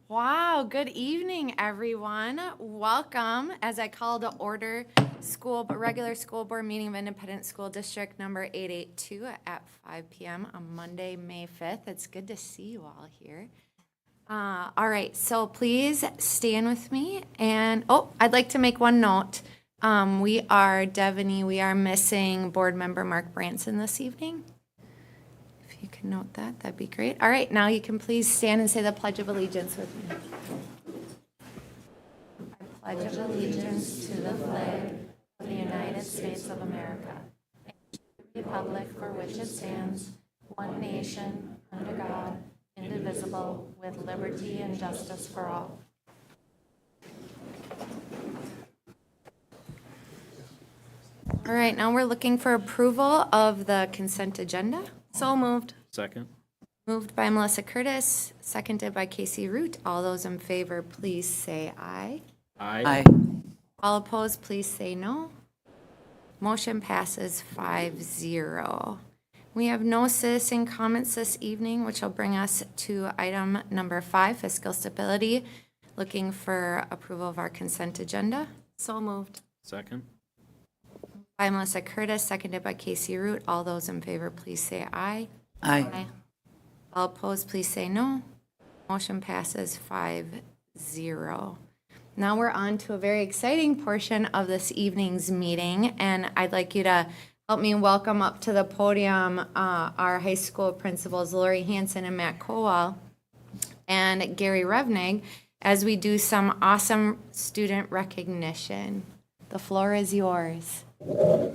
Wow, good evening, everyone. Welcome as I call to order regular school board meeting of Independent School District number 882 at 5 p.m. on Monday, May 5th. It's good to see you all here. All right, so please stand with me. And, I'd like to make one note. We are missing board member Mark Branson this evening. If you can note that, that'd be great. All right, now you can please stand and say the Pledge of Allegiance with me. I pledge allegiance to the flag of the United States of America and to the republic for which it stands, one nation, under God, indivisible, with liberty and justice for all. All right, now we're looking for approval of the consent agenda. So moved. Second. Moved by Melissa Curtis, seconded by Casey Root. All those in favor, please say aye. Aye. All opposed, please say no. Motion passes 5-0. We have no citizen comments this evening, which will bring us to item number 5, fiscal stability. Looking for approval of our consent agenda. So moved. Second. By Melissa Curtis, seconded by Casey Root. All those in favor, please say aye. Aye. All opposed, please say no. Motion passes 5-0. Now we're on to a very exciting portion of this evening's meeting, and I'd like you to help me welcome up to the podium our high school principals, Lori Hansen and Matt Kowal, and Gary Revnig, as we do some awesome student recognition. The floor is yours. All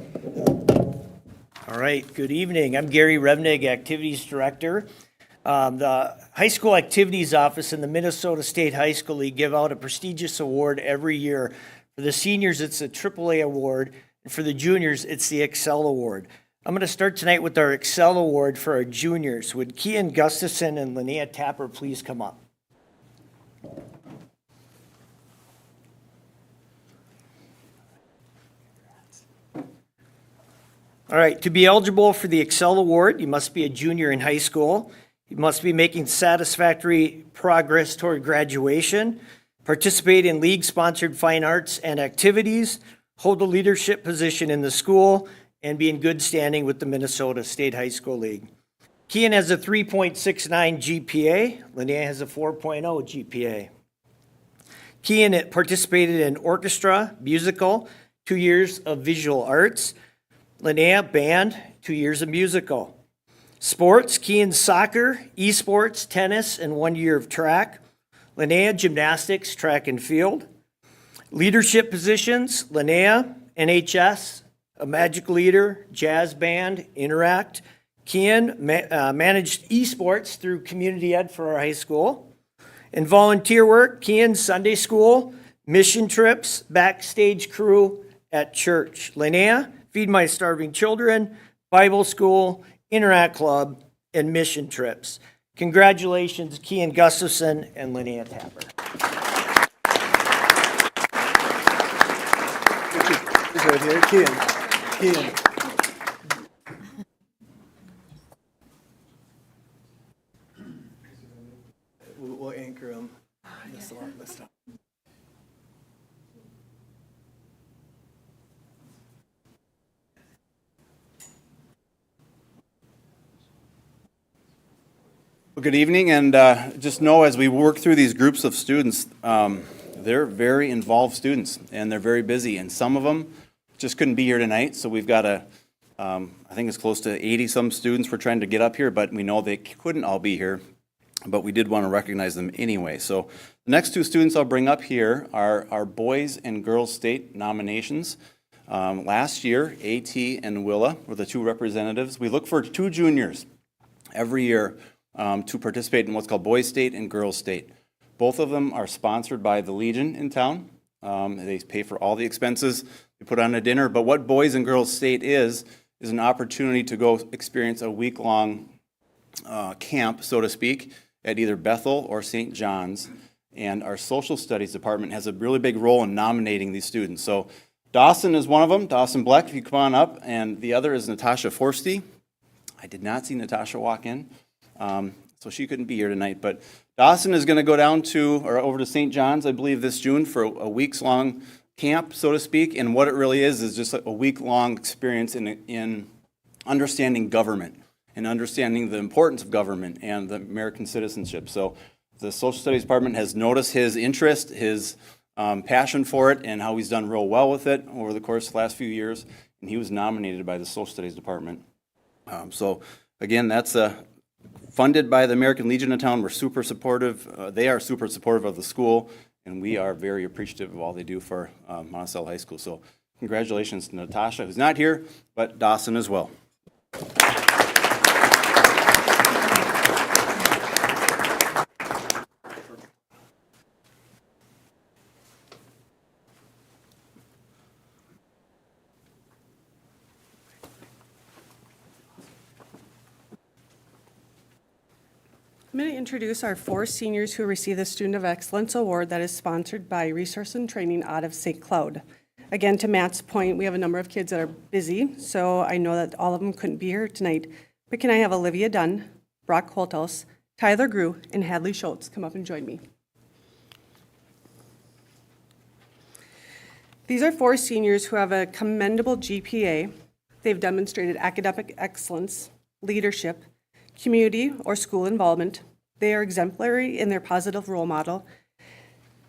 right, good evening. I'm Gary Revnig, Activities Director. The High School Activities Office and the Minnesota State High School League give out a prestigious award every year. For the seniors, it's a AAA award, and for the juniors, it's the Excel Award. I'm going to start tonight with our Excel Award for our juniors. Would Koen Gustafson and Linnea Tapper please come up? All right, to be eligible for the Excel Award, you must be a junior in high school. You must be making satisfactory progress toward graduation, participate in league-sponsored fine arts and activities, hold a leadership position in the school, and be in good standing with the Minnesota State High School League. Koen has a 3.69 GPA. Linnea has a 4.0 GPA. Koen participated in orchestra, musical, 2 years of visual arts. Linnea, band, 2 years of musical. Sports, Koen soccer, esports, tennis, and 1 year of track. Linnea, gymnastics, track and field. Leadership positions, Linnea, NHS, a magic leader, jazz band, interact. Koen managed esports through community ed for our high school. And volunteer work, Koen Sunday school, mission trips, backstage crew at church. Linnea, Feed My Starving Children, Bible School, Interact Club, and mission trips. Congratulations, Koen Gustafson and Linnea Tapper. Right here, Koen. We'll anchor him. This time. Well, good evening, and just know as we work through these groups of students, they're very involved students, and they're very busy, and some of them just couldn't be here tonight, so we've got I think it's close to 80-some students we're trying to get up here, but we know they couldn't all be here, but we did want to recognize them anyway. So the next two students I'll bring up here are our boys and girls state nominations. Last year, AT and Willa were the two representatives. We look for two juniors every year to participate in what's called Boys State and Girls State. Both of them are sponsored by the Legion in town. They pay for all the expenses. They put on a dinner. But what Boys and Girls State is an opportunity to go experience a week-long camp, so to speak, at either Bethel or St. John's. And our social studies department has a really big role in nominating these students. So Dawson is one of them, Dawson Bleck, if you come on up, and the other is Natasha Forsty. I did not see Natasha walk in. so she couldn't be here tonight. But Dawson is going to go down to, or over to St. John's, I believe, this June for a weeks-long camp, so to speak. And what it really is just a week-long experience in understanding government and understanding the importance of government and the American citizenship. So the Social Studies Department has noticed his interest, his passion for it, and how he's done real well with it over the course of the last few years. And he was nominated by the Social Studies Department. So again, that's funded by the American Legion of Town. We're super supportive. They are super supportive of the school, and we are very appreciative of all they do for Monticello High School. So congratulations to Natasha, who's not here, but Dawson as well. I'm going to introduce our 4 seniors who received the Student of Excellence Award that is sponsored by Resource and Training out of St. Cloud. Again, to Matt's point, we have a number of kids that are busy, so I know that all of them couldn't be here tonight. But can I have Olivia Dunn, Brock Holthaus, Tyler Grew, and Hadley Schultz come up and join me? These are 4 seniors who have a commendable GPA. They've demonstrated academic excellence, leadership, community or school involvement. They are exemplary in their positive role model.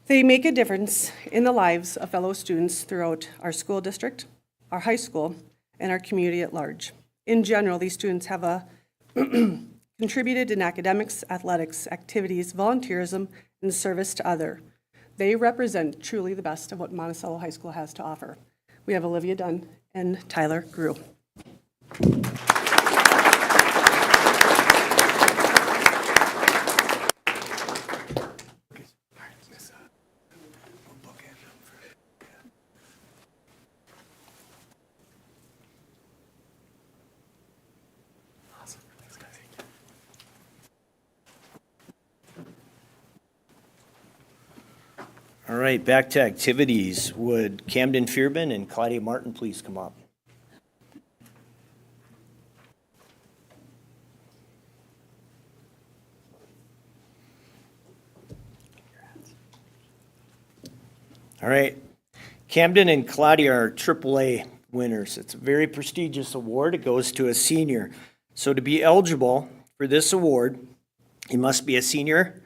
They make a difference in the lives of fellow students throughout our school district, our high school, and our community at large. In general, these students have contributed in academics, athletics, activities, volunteerism, and service to others. They represent truly the best of what Monticello High School has to offer. We have Olivia Dunn and Tyler Grew. All right, back to activities. Would Camden Fearman and Claudia Martin please come up? All right, Camden and Claudia are AAA winners. It's a very prestigious award. It goes to a senior. So to be eligible for this award, you must be a senior,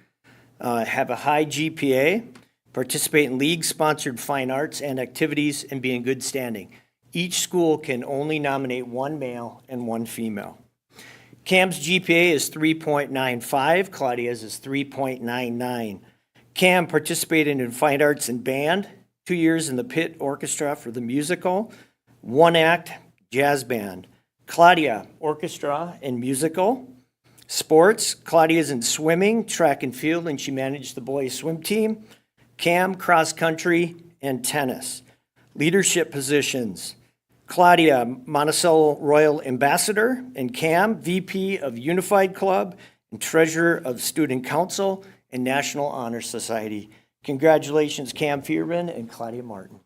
have a high GPA, participate in league-sponsored fine arts and activities, and be in good standing. Each school can only nominate 1 male and 1 female. Cam's GPA is 3.95, Claudia's is 3.99. Cam participated in fine arts and band, 2 years in the pit orchestra for the musical, 1 act jazz band. Claudia, orchestra and musical. Sports, Claudia's in swimming, track and field, and she managed the boys' swim team. Cam, cross country, and tennis. Leadership positions, Claudia, Monticello Royal Ambassador, and Cam, VP of Unified Club and Treasurer of Student Council and National Honor Society. Congratulations, Cam Fearman and Claudia Martin.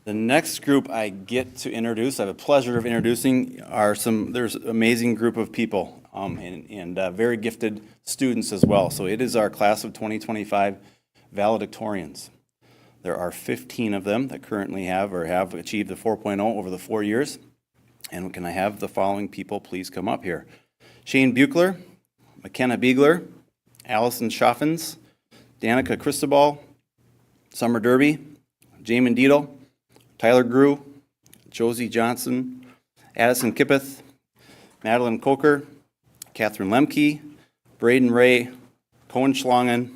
The next group I get to introduce, I have the pleasure of introducing, there's an amazing group of people and very gifted students as well. So it is our class of 2025 valedictorians. There are 15 of them that currently have achieved the 4.0 over the 4 years. And can I have the following people please come up here? Shane Buechler, McKenna Biegler, Allison Schaffens, Danica Cristobal, Summer Derby, Jamin Diedel, Tyler Grew, Josie Johnson, Addison Kippeth, Madeline Coker, Catherine Lemke, Braden Ray, Koen Schlangen,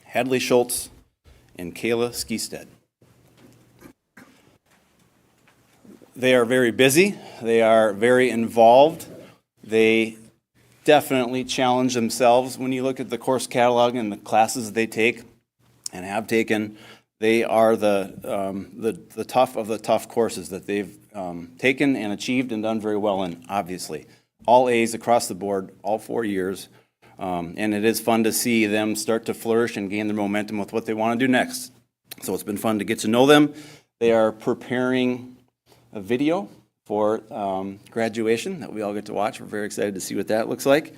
Hadley Schultz, and Kayla Skistead. They are very busy. They are very involved. They definitely challenge themselves when you look at the course catalog and the classes they take. and have taken. They are the tough of the tough courses that they've taken and achieved and done very well in, obviously. All A's across the board, all 4 years. And it is fun to see them start to flourish and gain their momentum with what they want to do next. So it's been fun to get to know them. They are preparing a video for graduation that we all get to watch. We're very excited to see what that looks like.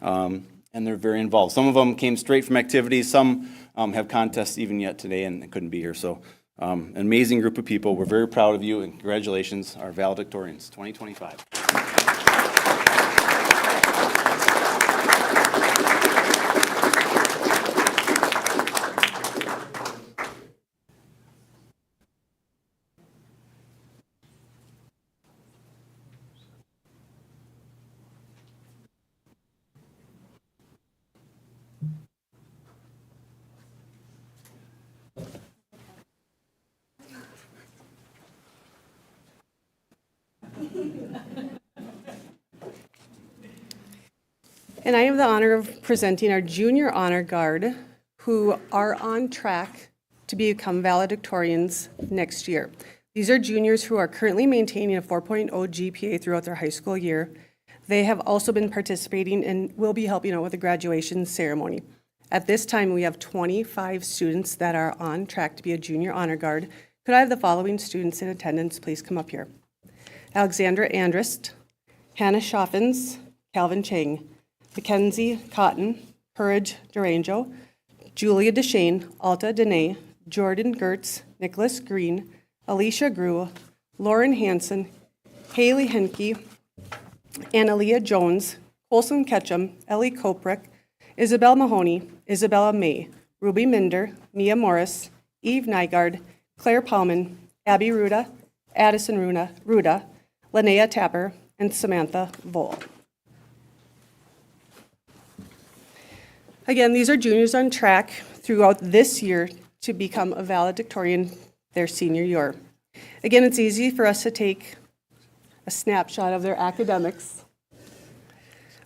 And they're very involved. Some of them came straight from activities. Some have contests even yet today and couldn't be here. So an amazing group of people. We're very proud of you and congratulations, our valedictorians 2025. And I have the honor of presenting our junior honor guard, who are on track to become valedictorians next year. These are juniors who are currently maintaining a 4.0 GPA throughout their high school year. They have also been participating and will be helping out with the graduation ceremony. At this time, we have 25 students that are on track to be a junior honor guard. Could I have the following students in attendance please come up here? Alexandra Andrist, Hannah Schaffens, Calvin Chang, Mackenzie Cotton, Courage Durango, Julia Deshane, Alta Dene, Jordan Gertz, Nicholas Green, Alicia Grew, Lauren Hansen, Haley Henke, Analia Jones, Colson Ketchum, Ellie Koprick, Isabel Mahoney, Isabella May, Ruby Minder, Mia Morris, Eve Nygaard, Claire Palman, Abby Ruda, Addison Ruda, Linnea Tapper, and Samantha Vole. Again, these are juniors on track throughout this year to become a valedictorian their senior year. Again, it's easy for us to take a snapshot of their academics.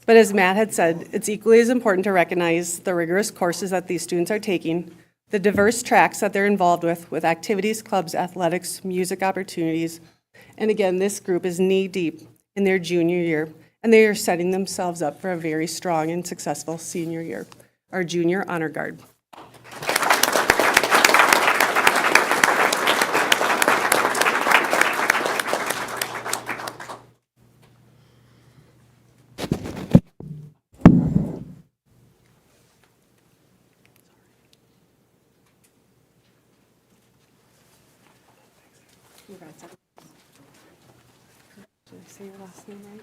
But as Matt had said, it's equally as important to recognize the rigorous courses that these students are taking, the diverse tracks that they're involved with activities, clubs, athletics, music opportunities. And again, this group is knee-deep in their junior year, and they are setting themselves up for a very strong and successful senior year. Our junior honor guard. Did I say your last name right?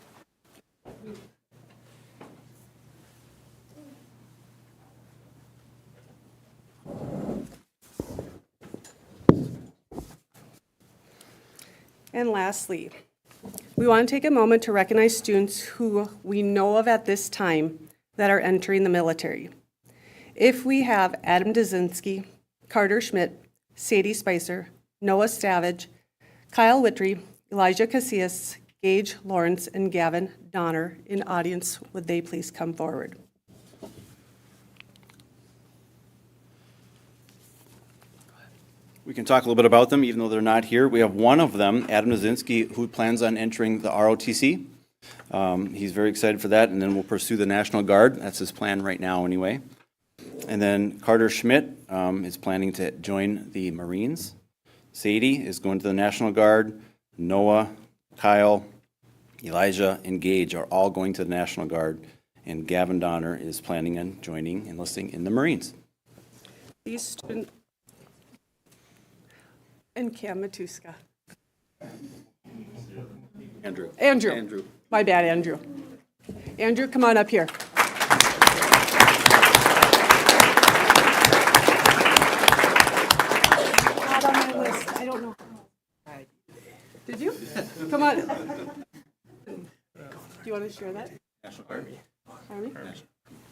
And lastly, we want to take a moment to recognize students who we know of at this time that are entering the military. If we have Adam Dzinski, Carter Schmidt, Sadie Spicer, Noah Savage, Kyle Wittry, Elijah Casillas, Gage Lawrence, and Gavin Donner in audience, would they please come forward? We can talk a little bit about them, even though they're not here. We have one of them, Adam Dzinski, who plans on entering the ROTC. He's very excited for that, and then we'll pursue the National Guard. That's his plan right now, anyway. And then Carter Schmidt is planning to join the Marines. Sadie is going to the National Guard. Noah, Kyle, Elijah, and Gage are all going to the National Guard. And Gavin Donner is planning on enlisting in the Marines. These students. And Cam Matuska. Andrew. My bad, Andrew. Andrew, come on up here. Not on my list. I don't know. Did you? Come on. Do you want to share that? National Guard. Army?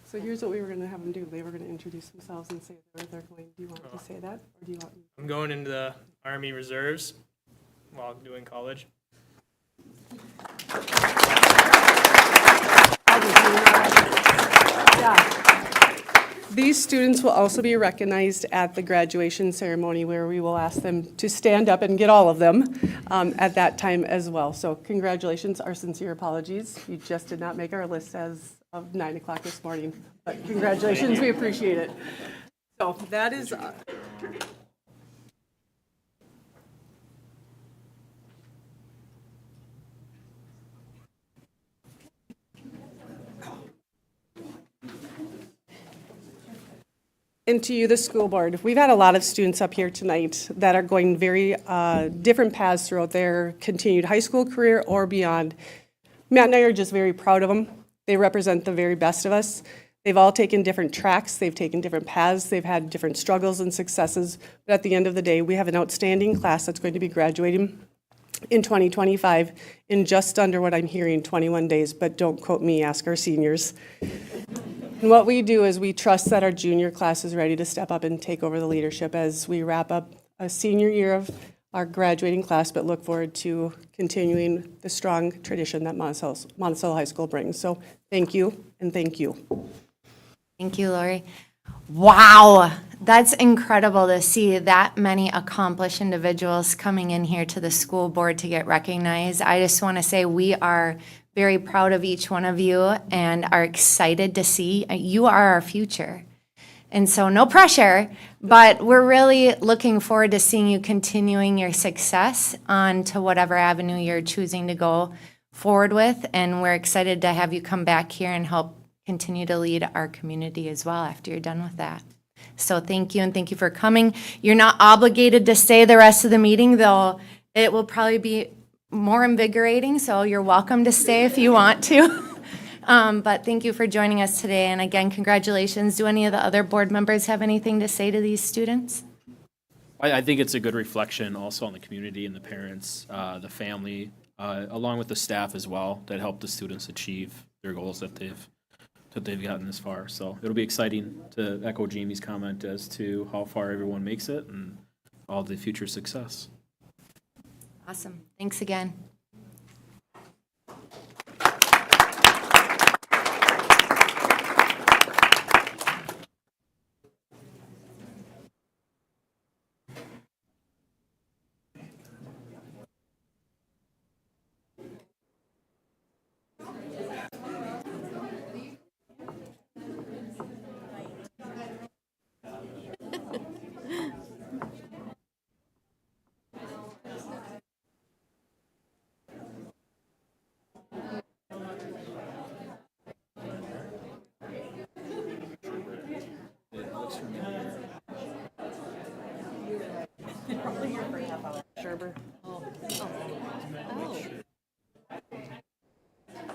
So here's what we were going to have them do. They were going to introduce themselves and say where they're going. Do you want to say that, or do you want me? I'm going into the Army Reserves while doing college. Yeah. These students will also be recognized at the graduation ceremony where we will ask them to stand up and get all of them at that time as well. So congratulations, our sincere apologies. You just did not make our list as of 9 o'clock this morning, but congratulations, we appreciate it. So that is, and to you, the school board. We've had a lot of students up here tonight that are going very different paths throughout their continued high school career or beyond. Matt and I are just very proud of them. They represent the very best of us. They've all taken different tracks, they've taken different paths, they've had different struggles and successes, but at the end of the day, we have an outstanding class that's going to be graduating in 2025 in just under what I'm hearing, 21 days, but don't quote me, ask our seniors. And what we do is we trust that our junior class is ready to step up and take over the leadership as we wrap up a senior year of our graduating class, but look forward to continuing the strong tradition that Monticello High School brings. So thank you, and thank you. Thank you, Lori. Wow, that's incredible to see that many accomplished individuals coming in here to the school board to get recognized. I just want to say we are very proud of each one of you and are excited to see you are our future. And so no pressure, but we're really looking forward to seeing you continuing your success on to whatever avenue you're choosing to go forward with. And we're excited to have you come back here and help continue to lead our community as well after you're done with that. So thank you, and thank you for coming. You're not obligated to stay the rest of the meeting, though it will probably be more invigorating, so you're welcome to stay if you want to. But thank you for joining us today, and again, congratulations. Do any of the other board members have anything to say to these students? I think it's a good reflection also on the community and the parents, the family, along with the staff as well, that help the students achieve their goals that they've gotten this far. So it'll be exciting to echo Jamie's comment as to how far everyone makes it and all the future success. Awesome. Thanks again.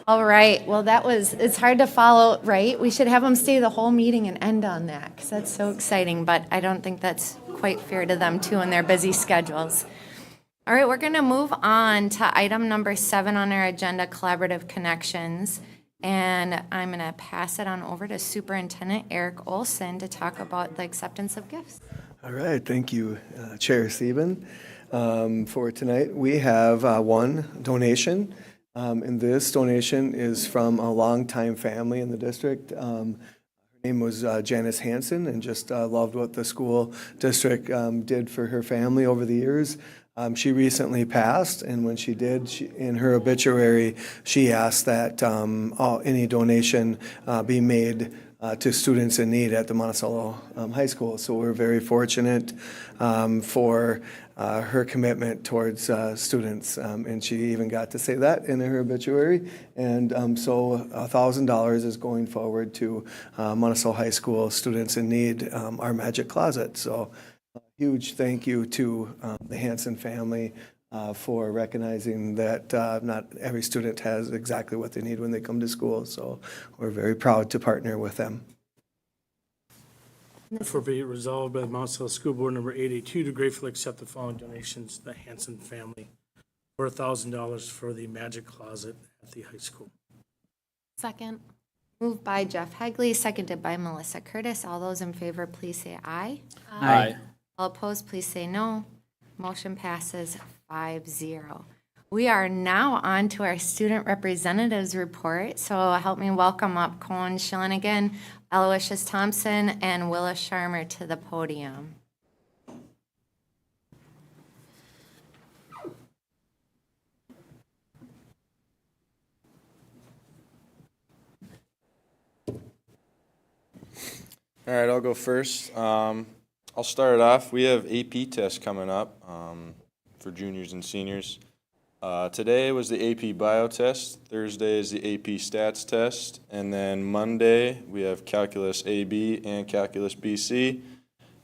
All right, well, it's hard to follow, right? We should have them stay the whole meeting and end on that, because that's so exciting, but I don't think that's quite fair to them, too, and their busy schedules. All right, we're going to move on to item number 7 on our agenda, Collaborative Connections, and I'm going to pass it on over to Superintendent Eric Olson to talk about the acceptance of gifts. All right, thank you, Chair Sieben. For tonight, we have one donation, and this donation is from a longtime family in the district. Her name was Janice Hansen, and just loved what the school district did for her family over the years. She recently passed, and when she did, in her obituary, she asked that any donation be made to students in need at the Monticello High School. So we're very fortunate for her commitment towards students, and she even got to say that in her obituary. And so $1,000 is going forward to Monticello High School students in need, our Magic Closet. So a huge thank you to the Hansen family for recognizing that not every student has exactly what they need when they come to school. So we're very proud to partner with them. Therefore be it resolved by the Monticello School Board number 882 to gratefully accept the following donations to the Hansen family for $1,000 for the Magic Closet at the high school. Second. Moved by Jeff Hegle, seconded by Melissa Curtis. All those in favor, please say aye. Aye. All opposed, please say no. Motion passes 5-0. We are now on to our student representatives report. So help me welcome up Koen, Schlangen, Aloysius, Thompson, and Willa Scharmer to the podium. All right, I'll go first. I'll start it off. We have AP tests coming up for juniors and seniors. Today was the AP Bio test. Thursday is the AP Stats test. And then Monday, we have Calculus AB and Calculus BC.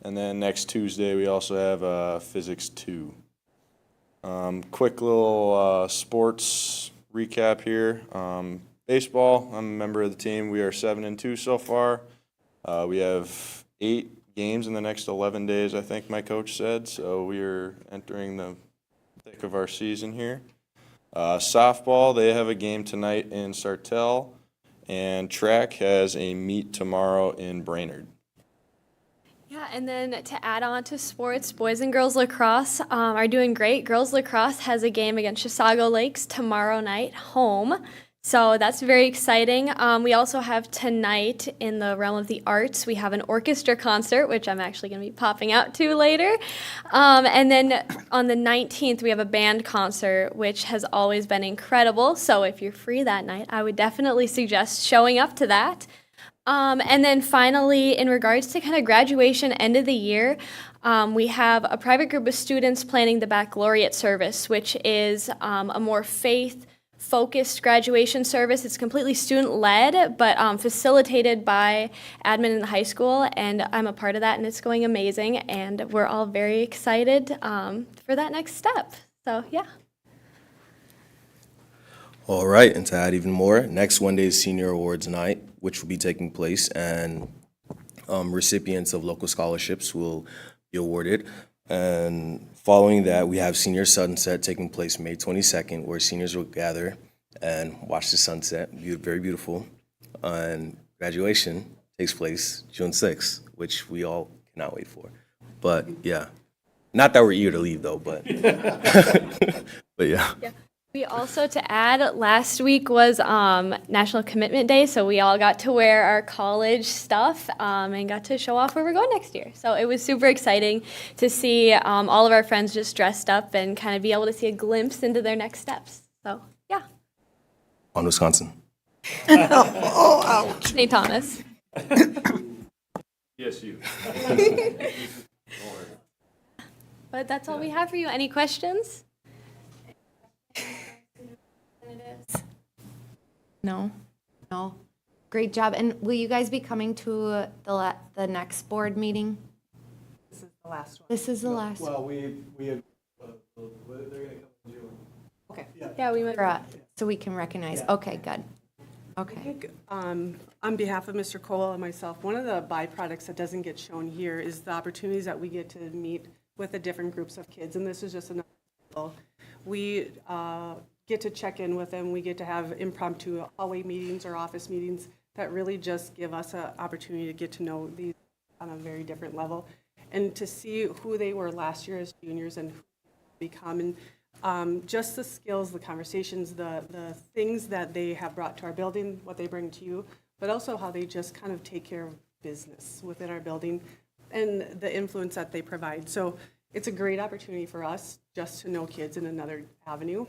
And then next Tuesday, we also have Physics 2. Quick little sports recap here. Baseball, I'm a member of the team. We are 7-2 so far. We have 8 games in the next 11 days, I think my coach said, so we are entering the thick of our season here. Softball, they have a game tonight in Sartell, and track has a meet tomorrow in Brainerd. Yeah, and then to add on to sports, boys and girls lacrosse are doing great. Girls lacrosse has a game against Chisago Lakes tomorrow night, home. So that's very exciting. We also have tonight in the realm of the arts, we have an orchestra concert, which I'm actually going to be popping out to later. And then on the 19th, we have a band concert, which has always been incredible. So if you're free that night, I would definitely suggest showing up to that. And then finally, in regards to kind of graduation, end of the year, we have a private group of students planning the baccalaureate service, which is a more faith-focused graduation service. It's completely student-led, but facilitated by admin in the high school, and I'm a part of that, and it's going amazing, and we're all very excited for that next step. So, yeah. All right, and to add even more, next Wednesday is Senior Awards Night, which will be taking place, and recipients of local scholarships will be awarded. And following that, we have Senior Sunset taking place May 22nd, where seniors will gather and watch the sunset. Very beautiful. And graduation takes place June 6th, which we all cannot wait for. But yeah, not that we're eager to leave though, but but yeah. Yeah. We also, to add, last week was National Commitment Day, so we all got to wear our college stuff and got to show off where we're going next year. So it was super exciting to see all of our friends just dressed up and kind of be able to see a glimpse into their next steps. So, yeah. On Wisconsin. St. Thomas. Yes, you. But that's all we have for you. Any questions? No? No? Great job. And will you guys be coming to the next board meeting? This is the last one. This is the last. Well, we have, they're going to come in June. Okay. Yeah, we might. So we can recognize. Okay, good. Okay. On behalf of Mr. Cole and myself, one of the byproducts that doesn't get shown here is the opportunities that we get to meet with the different groups of kids, and this is just another example. We get to check in with them. We get to have impromptu hallway meetings or office meetings that really just give us an opportunity to get to know these on a very different level, and to see who they were last year as juniors and who they become, and just the skills, the conversations, the things that they have brought to our building, what they bring to you, but also how they just kind of take care of business within our building and the influence that they provide. So it's a great opportunity for us just to know kids in another avenue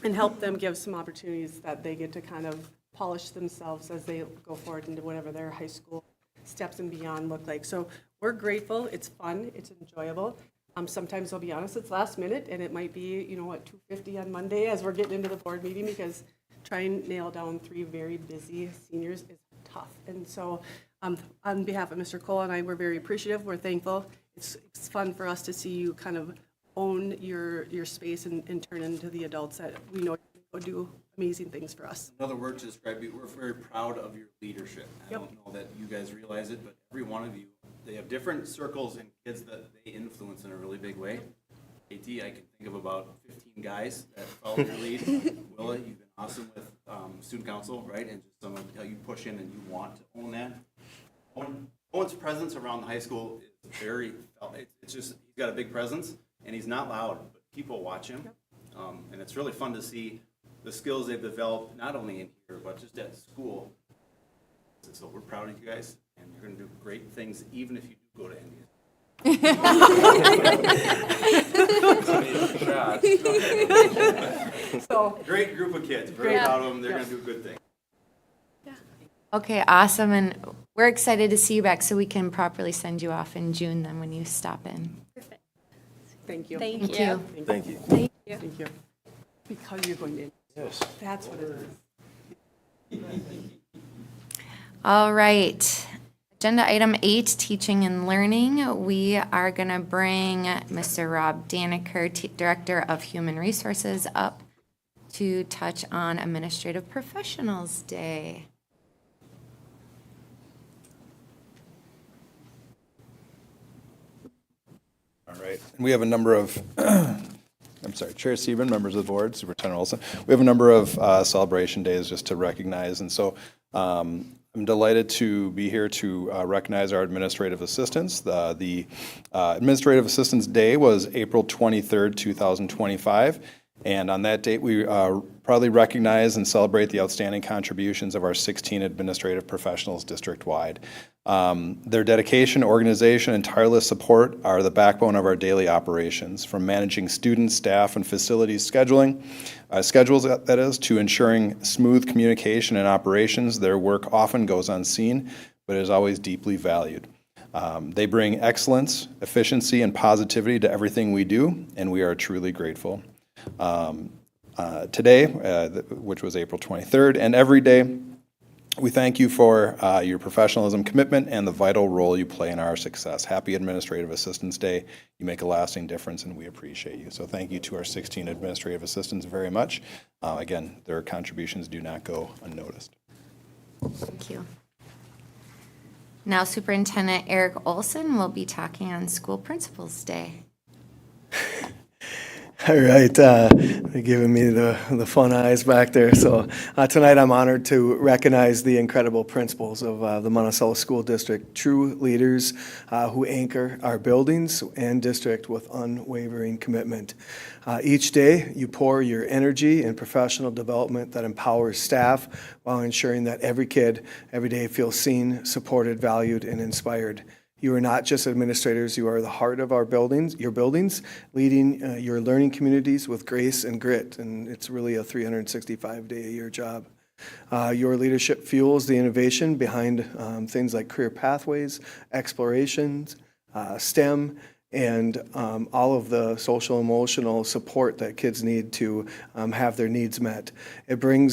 and help them give some opportunities that they get to kind of polish themselves as they go forward into whatever their high school steps and beyond look like. So we're grateful. It's fun. It's enjoyable. Sometimes I'll be honest, it's last minute, and it might be, you know, at 2:50 on Monday as we're getting into the board meeting, because trying to nail down 3 very busy seniors is tough. And so on behalf of Mr. Cole and I, we're very appreciative. We're thankful. It's fun for us to see you kind of own your space and turn into the adults that we know will do amazing things for us. Another word to describe you, we're very proud of your leadership. I don't know that you guys realize it, but every one of you, they have different circles and kids that they influence in a really big way. AT, I can think of about 15 guys that follow your lead. Willa, you've been awesome with student council, right? And just some of how you push in and you want to own that. Owen's presence around the high school is very, it's just, he's got a big presence, and he's not loud, but people watch him. And it's really fun to see the skills they've developed, not only in here, but just at school. And so we're proud of you guys, and you're going to do great things, even if you do go to India. Great group of kids, very proud of them, they're going to do good things. Okay, awesome, and we're excited to see you back so we can properly send you off in June then when you stop in. Thank you. Thank Thank you. you. Thank you. Thank you. Thank you. Because you're going to. Yes. That's what it is. All right. Agenda item 8, teaching and learning. We are going to bring Mr. Rob Daniker, Director of Human Resources, up to touch on Administrative Professionals Day. All right. And we have a number of, Chair Sieben, members of the board, Superintendent Olson. We have a number of celebration days just to recognize. And so I'm delighted to be here to recognize our administrative assistants. The Administrative Assistants Day was April 23rd, 2025. And on that date, we proudly recognize and celebrate the outstanding contributions of our 16 administrative professionals district-wide. Their dedication, organization, and tireless support are the backbone of our daily operations, from managing students, staff, and facilities schedules, that is, to ensuring smooth communication and operations. Their work often goes unseen, but is always deeply valued. They bring excellence, efficiency, and positivity to everything we do, and we are truly grateful. Today, which was April 23rd, and every day, we thank you for your professionalism, commitment, and the vital role you play in our success. Happy Administrative Assistants Day. You make a lasting difference, and we appreciate you. So thank you to our 16 administrative assistants very much. Again, their contributions do not go unnoticed. Thank you. Now Superintendent Eric Olson will be talking on School Principals Day. All right, they're giving me the fun eyes back there. So tonight I'm honored to recognize the incredible principals of the Monticello School District, true leaders who anchor our buildings and district with unwavering commitment. Each day you pour your energy in professional development that empowers staff while ensuring that every kid every day feels seen, supported, valued, and inspired. You are not just administrators, you are the heart of our buildings, your buildings, leading your learning communities with grace and grit, and it's really a 365-day-a-year job. Your leadership fuels the innovation behind things like career pathways, explorations, STEM, and all of the social emotional support that kids need to have their needs met. You bring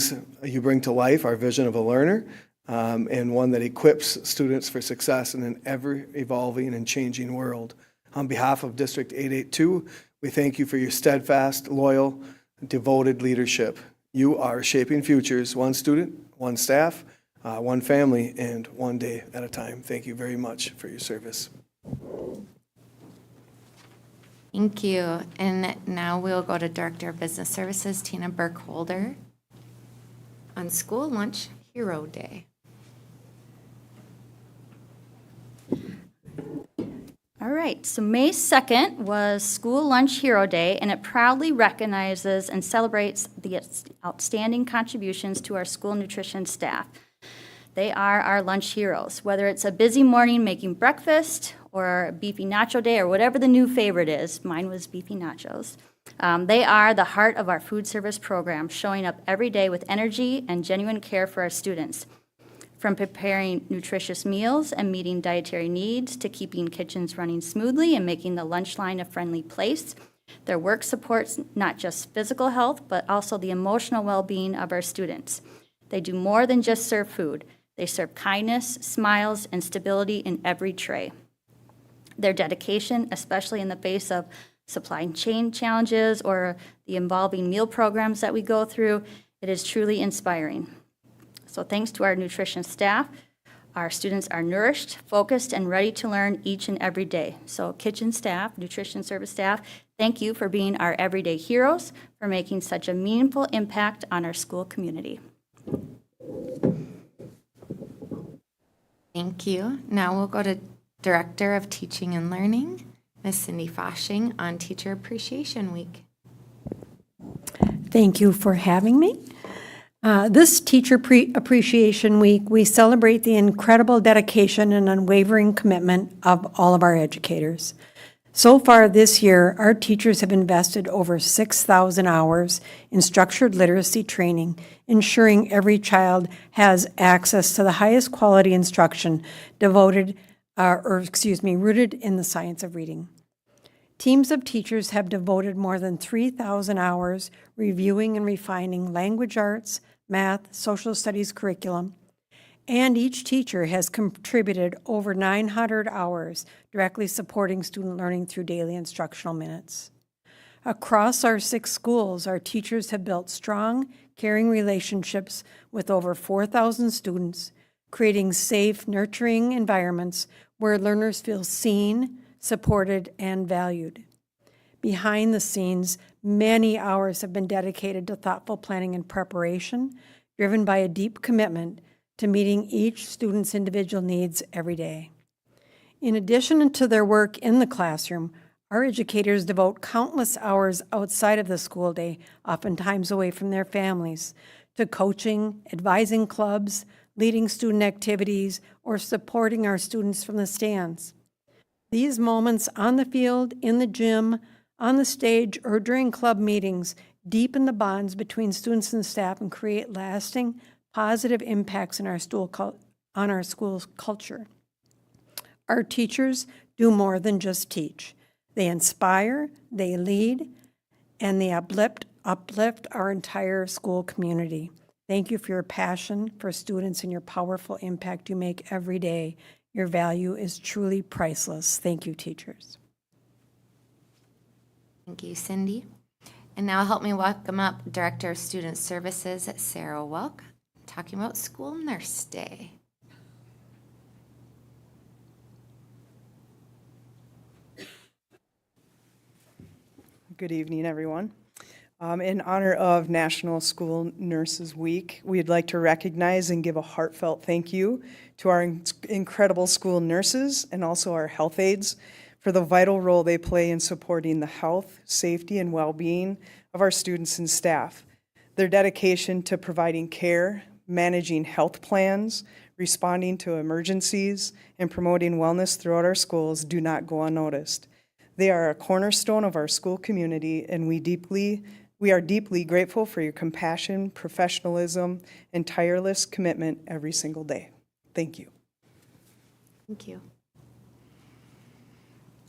to life our vision of a learner, and one that equips students for success in an ever-evolving and changing world. On behalf of District 882, we thank you for your steadfast, loyal, devoted leadership. You are shaping futures, one student, one staff, one family, and one day at a time. Thank you very much for your service. Thank you. And now we'll go to Director of Business Services, Tina Burkholder, on School Lunch Hero Day. All right, so May 2nd was School Lunch Hero Day, and it proudly recognizes and celebrates the outstanding contributions to our school nutrition staff. They are our lunch heroes, whether it's a busy morning making breakfast or a beefy nacho day or whatever the new favorite is. Mine was beefy nachos. They are the heart of our food service program, showing up every day with energy and genuine care for our students. From preparing nutritious meals and meeting dietary needs to keeping kitchens running smoothly and making the lunch line a friendly place, their work supports not just physical health, but also the emotional well-being of our students. They do more than just serve food. They serve kindness, smiles, and stability in every tray. Their dedication, especially in the face of supply chain challenges or the involving meal programs that we go through, it is truly inspiring. So thanks to our nutrition staff, our students are nourished, focused, and ready to learn each and every day. So kitchen staff, nutrition service staff, thank you for being our everyday heroes, for making such a meaningful impact on our school community. Thank you. Now we'll go to Director of Teaching and Learning, Ms. Cindy Foshing, on Teacher Appreciation Week. Thank you for having me. This Teacher Appreciation Week, we celebrate the incredible dedication and unwavering commitment of all of our educators. So far this year, our teachers have invested over 6,000 hours in structured literacy training, ensuring every child has access to the highest quality instruction rooted in the science of reading. Teams of teachers have devoted more than 3,000 hours reviewing and refining language arts, math, social studies curriculum, and each teacher has contributed over 900 hours directly supporting student learning through daily instructional minutes. Across our 6 schools, our teachers have built strong, caring relationships with over 4,000 students, creating safe, nurturing environments where learners feel seen, supported, and valued. Behind the scenes, many hours have been dedicated to thoughtful planning and preparation, driven by a deep commitment to meeting each student's individual needs every day. In addition to their work in the classroom, our educators devote countless hours outside of the school day, oftentimes away from their families, to coaching, advising clubs, leading student activities, or supporting our students from the stands. These moments on the field, in the gym, on the stage, or during club meetings deepen the bonds between students and staff and create lasting, positive impacts in on our school's culture. Our teachers do more than just teach. They inspire, they lead, and they uplift our entire school community. Thank you for your passion for students and your powerful impact you make every day. Your value is truly priceless. Thank you, teachers. Thank you, Cindy. And now help me welcome up Director of Student Services, Sarah Welk, talking about School Nurse Day. Good evening, everyone. In honor of National School Nurses Week, we'd like to recognize and give a heartfelt thank you to our incredible school nurses and also our health aides for the vital role they play in supporting the health, safety, and well-being of our students and staff. Their dedication to providing care, managing health plans, responding to emergencies, and promoting wellness throughout our schools do not go unnoticed. They are a cornerstone of our school community, and we are deeply grateful for your compassion, professionalism, and tireless commitment every single day. Thank you. Thank you.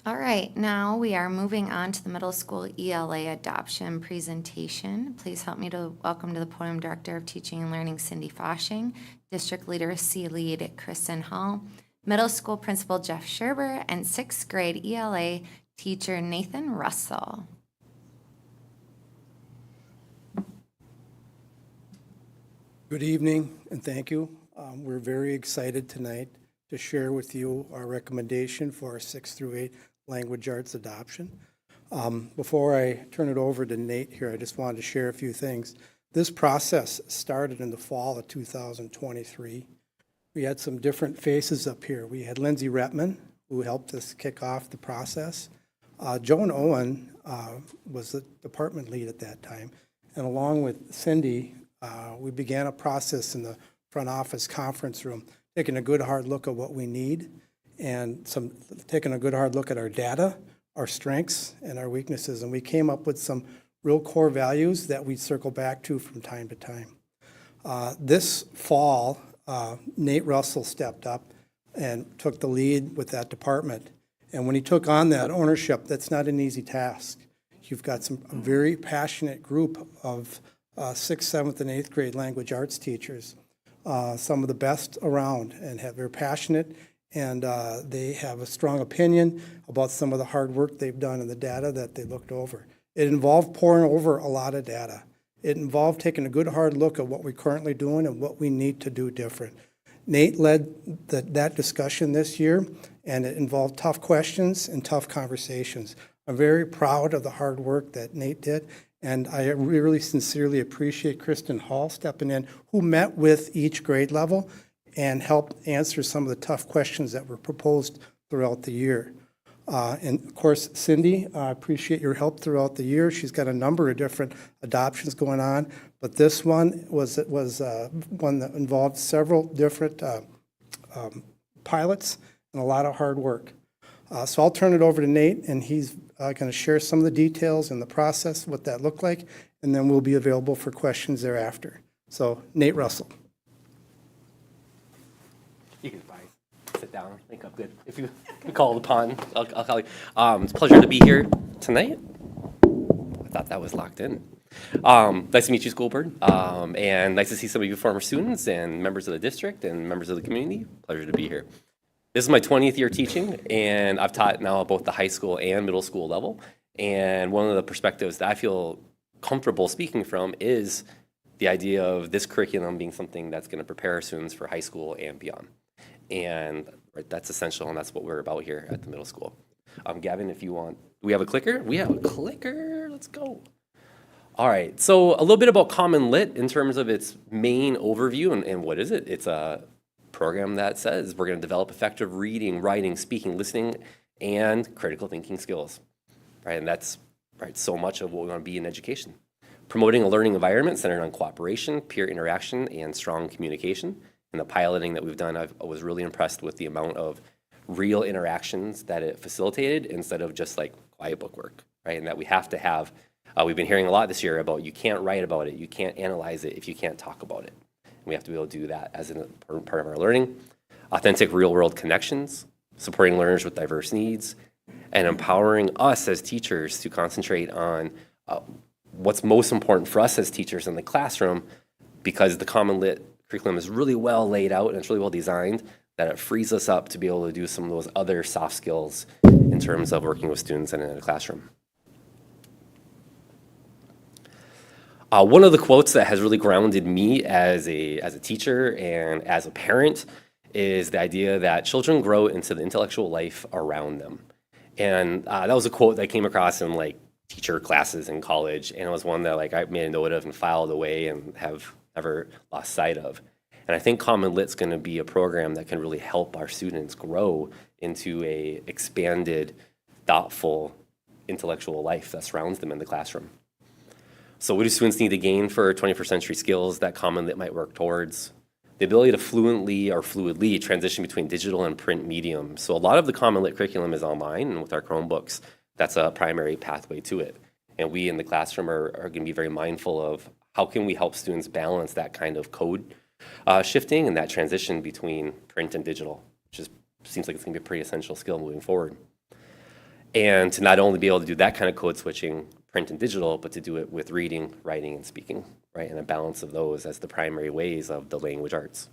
All right, now we are moving on to the middle school ELA adoption presentation. Please help me to welcome to the podium Director of Teaching and Learning, Cindy Foshing, District Literacy Lead, Kristen Hall, Middle School Principal Jeff Scherber, and 6th grade ELA teacher Nathan Russell. Good evening, and thank you. We're very excited tonight to share with you our recommendation for our 6th through 8 language arts adoption. Before I turn it over to Nate here, I just wanted to share a few things. This process started in the fall of 2023. We had some different faces up here. We had Lindsay Retman, who helped us kick off the process. Joan Owen was the department lead at that time, and along with Cindy, we began a process in the front office conference room, taking a good hard look at what we need and taking a good hard look at our data, our strengths, and our weaknesses. And we came up with some real core values that we circle back to from time to time. This fall, Nate Russell stepped up and took the lead with that department. And when he took on that ownership, that's not an easy task. You've got a very passionate group of 6th, 7th, and 8th grade language arts teachers, some of the best around, and they're passionate, and they have a strong opinion about some of the hard work they've done and the data that they looked over. It involved poring over a lot of data. It involved taking a good hard look at what we're currently doing and what we need to do different. Nate led that discussion this year, and it involved tough questions and tough conversations. I'm very proud of the hard work that Nate did, and I really sincerely appreciate Kristen Hall stepping in, who met with each grade level and helped answer some of the tough questions that were proposed throughout the year. And of course, Cindy, I appreciate your help throughout the year. She's got a number of different adoptions going on, but this one was one that involved several different pilots and a lot of hard work. So I'll turn it over to Nate, and he's going to share some of the details and the process, what that looked like, and then we'll be available for questions thereafter. So Nate Russell. You can sit down, think up good. If you call upon, I'll call you. It's a pleasure to be here tonight. I thought that was locked in. Nice to meet you, School Board, and nice to see some of you former students and members of the district and members of the community. Pleasure to be here. This is my 20th year teaching, and I've taught now at both the high school and middle school level. And one of the perspectives that I feel comfortable speaking from is the idea of this curriculum being something that's going to prepare our students for high school and beyond. And right, that's essential, and that's what we're about here at the middle school. Gavin, if you want, do we have a clicker? We have a clicker. Let's go. All right, so a little bit about Common Lit in terms of its main overview, and what is it? It's a program that says we're going to develop effective reading, writing, speaking, listening, and critical thinking skills, right? And that's right so much of what we want to be in education. Promoting a learning environment centered on cooperation, peer interaction, and strong communication. In the piloting that we've done, I was really impressed with the amount of real interactions that it facilitated instead of just like quiet book work, right? And that we have to have, we've been hearing a lot this year about you can't write about it, you can't analyze it if you can't talk about it. And we have to be able to do that as an important part of our learning. Authentic real-world connections, supporting learners with diverse needs, and empowering us as teachers to concentrate on what's most important for us as teachers in the classroom, because the Common Lit curriculum is really well laid out and it's really well designed that it frees us up to be able to do some of those other soft skills in terms of working with students and in a classroom. One of the quotes that has really grounded me as a teacher and as a parent is the idea that children grow into the intellectual life around them. And that was a quote that I came across in like teacher classes in college, and it was one that like I made a note of and filed away and have never lost sight of. And I think Common Lit's going to be a program that can really help our students grow into a expanded, thoughtful, intellectual life that surrounds them in the classroom. So what do students need to gain for 21st century skills that Common Lit might work towards? The ability to fluidly transition between digital and print mediums. So a lot of the Common Lit curriculum is online, and with our Chromebooks, that's a primary pathway to it. And we in the classroom are going to be very mindful of how can we help students balance that kind of code shifting and that transition between print and digital, which seems like it's going to be a pretty essential skill moving forward. And to not only be able to do that kind of code switching, print and digital, but to do it with reading, writing, and speaking, right? And a balance of those as the primary ways of the language arts.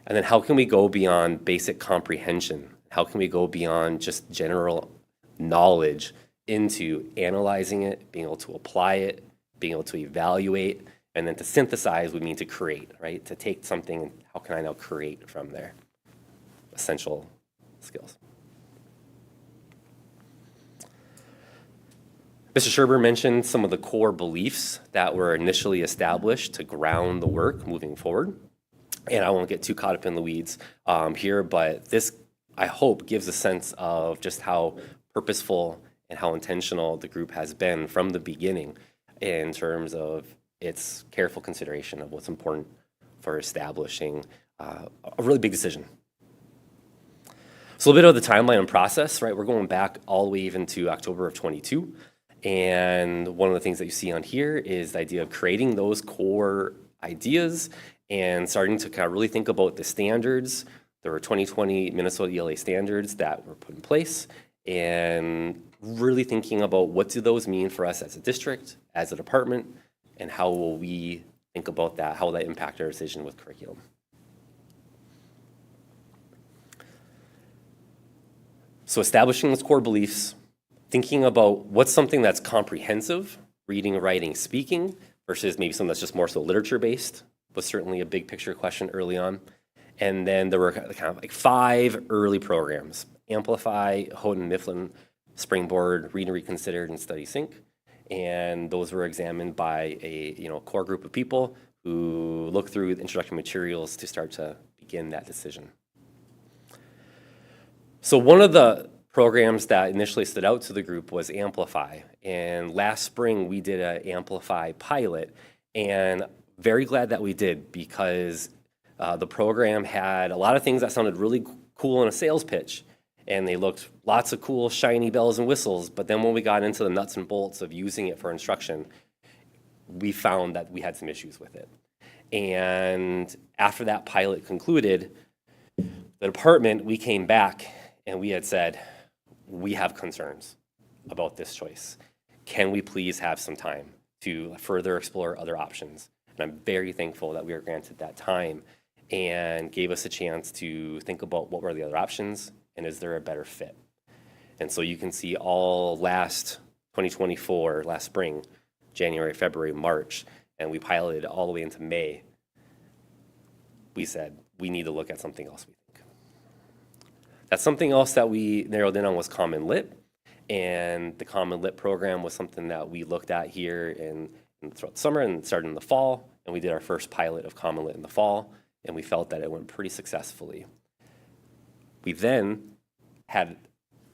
And then how can we go beyond basic comprehension? How can we go beyond just general knowledge into analyzing it, being able to apply it, being able to evaluate, and then to synthesize would mean to create, right? To take something and how can I now create from there? Essential skills. Mr. Scharmer mentioned some of the core beliefs that were initially established to ground the work moving forward. And I won't get too caught up in the weeds here, but this, I hope, gives a sense of just how purposeful and how intentional the group has been from the beginning in terms of its careful consideration of what's important for establishing a really big decision. So a bit of the timeline and process, right? We're going back all the way even to October of 22. And one of the things that you see on here is the idea of creating those core ideas and starting to kind of really think about the standards. There were 2020 Minnesota ELA standards that were put in place, and really thinking about what do those mean for us as a district, as a department, and how will we think about that, how will that impact our decision with curriculum. So establishing those core beliefs, thinking about what's something that's comprehensive, reading, writing, speaking, versus maybe something that's just more so literature-based, was certainly a big picture question early on. And then there were kind of like 5 early programs: Amplify, Houghton Mifflin, Springboard, Read and Reconsidered, and Study Sync. And those were examined by a core group of people who looked through the introductory materials to start to begin that decision. So one of the programs that initially stood out to the group was Amplify. And last spring, we did an Amplify pilot, and very glad that we did, because the program had a lot of things that sounded really cool in a sales pitch, and they looked lots of cool, shiny bells and whistles. But then when we got into the nuts and bolts of using it for instruction, we found that we had some issues with it. And after that pilot concluded, the department, we came back and we had said, we have concerns about this choice. Can we please have some time to further explore other options? And I'm very thankful that we were granted that time and gave us a chance to think about what were the other options and is there a better fit. And so you can see all last 2024, last spring, January, February, March, and we piloted all the way into May. We said, we need to look at something else, we think. That's something else that we narrowed in on was Common Lit. And the Common Lit program was something that we looked at here throughout the summer and started in the fall. And we did our first pilot of Common Lit in the fall, and we felt that it went pretty successfully. We then had,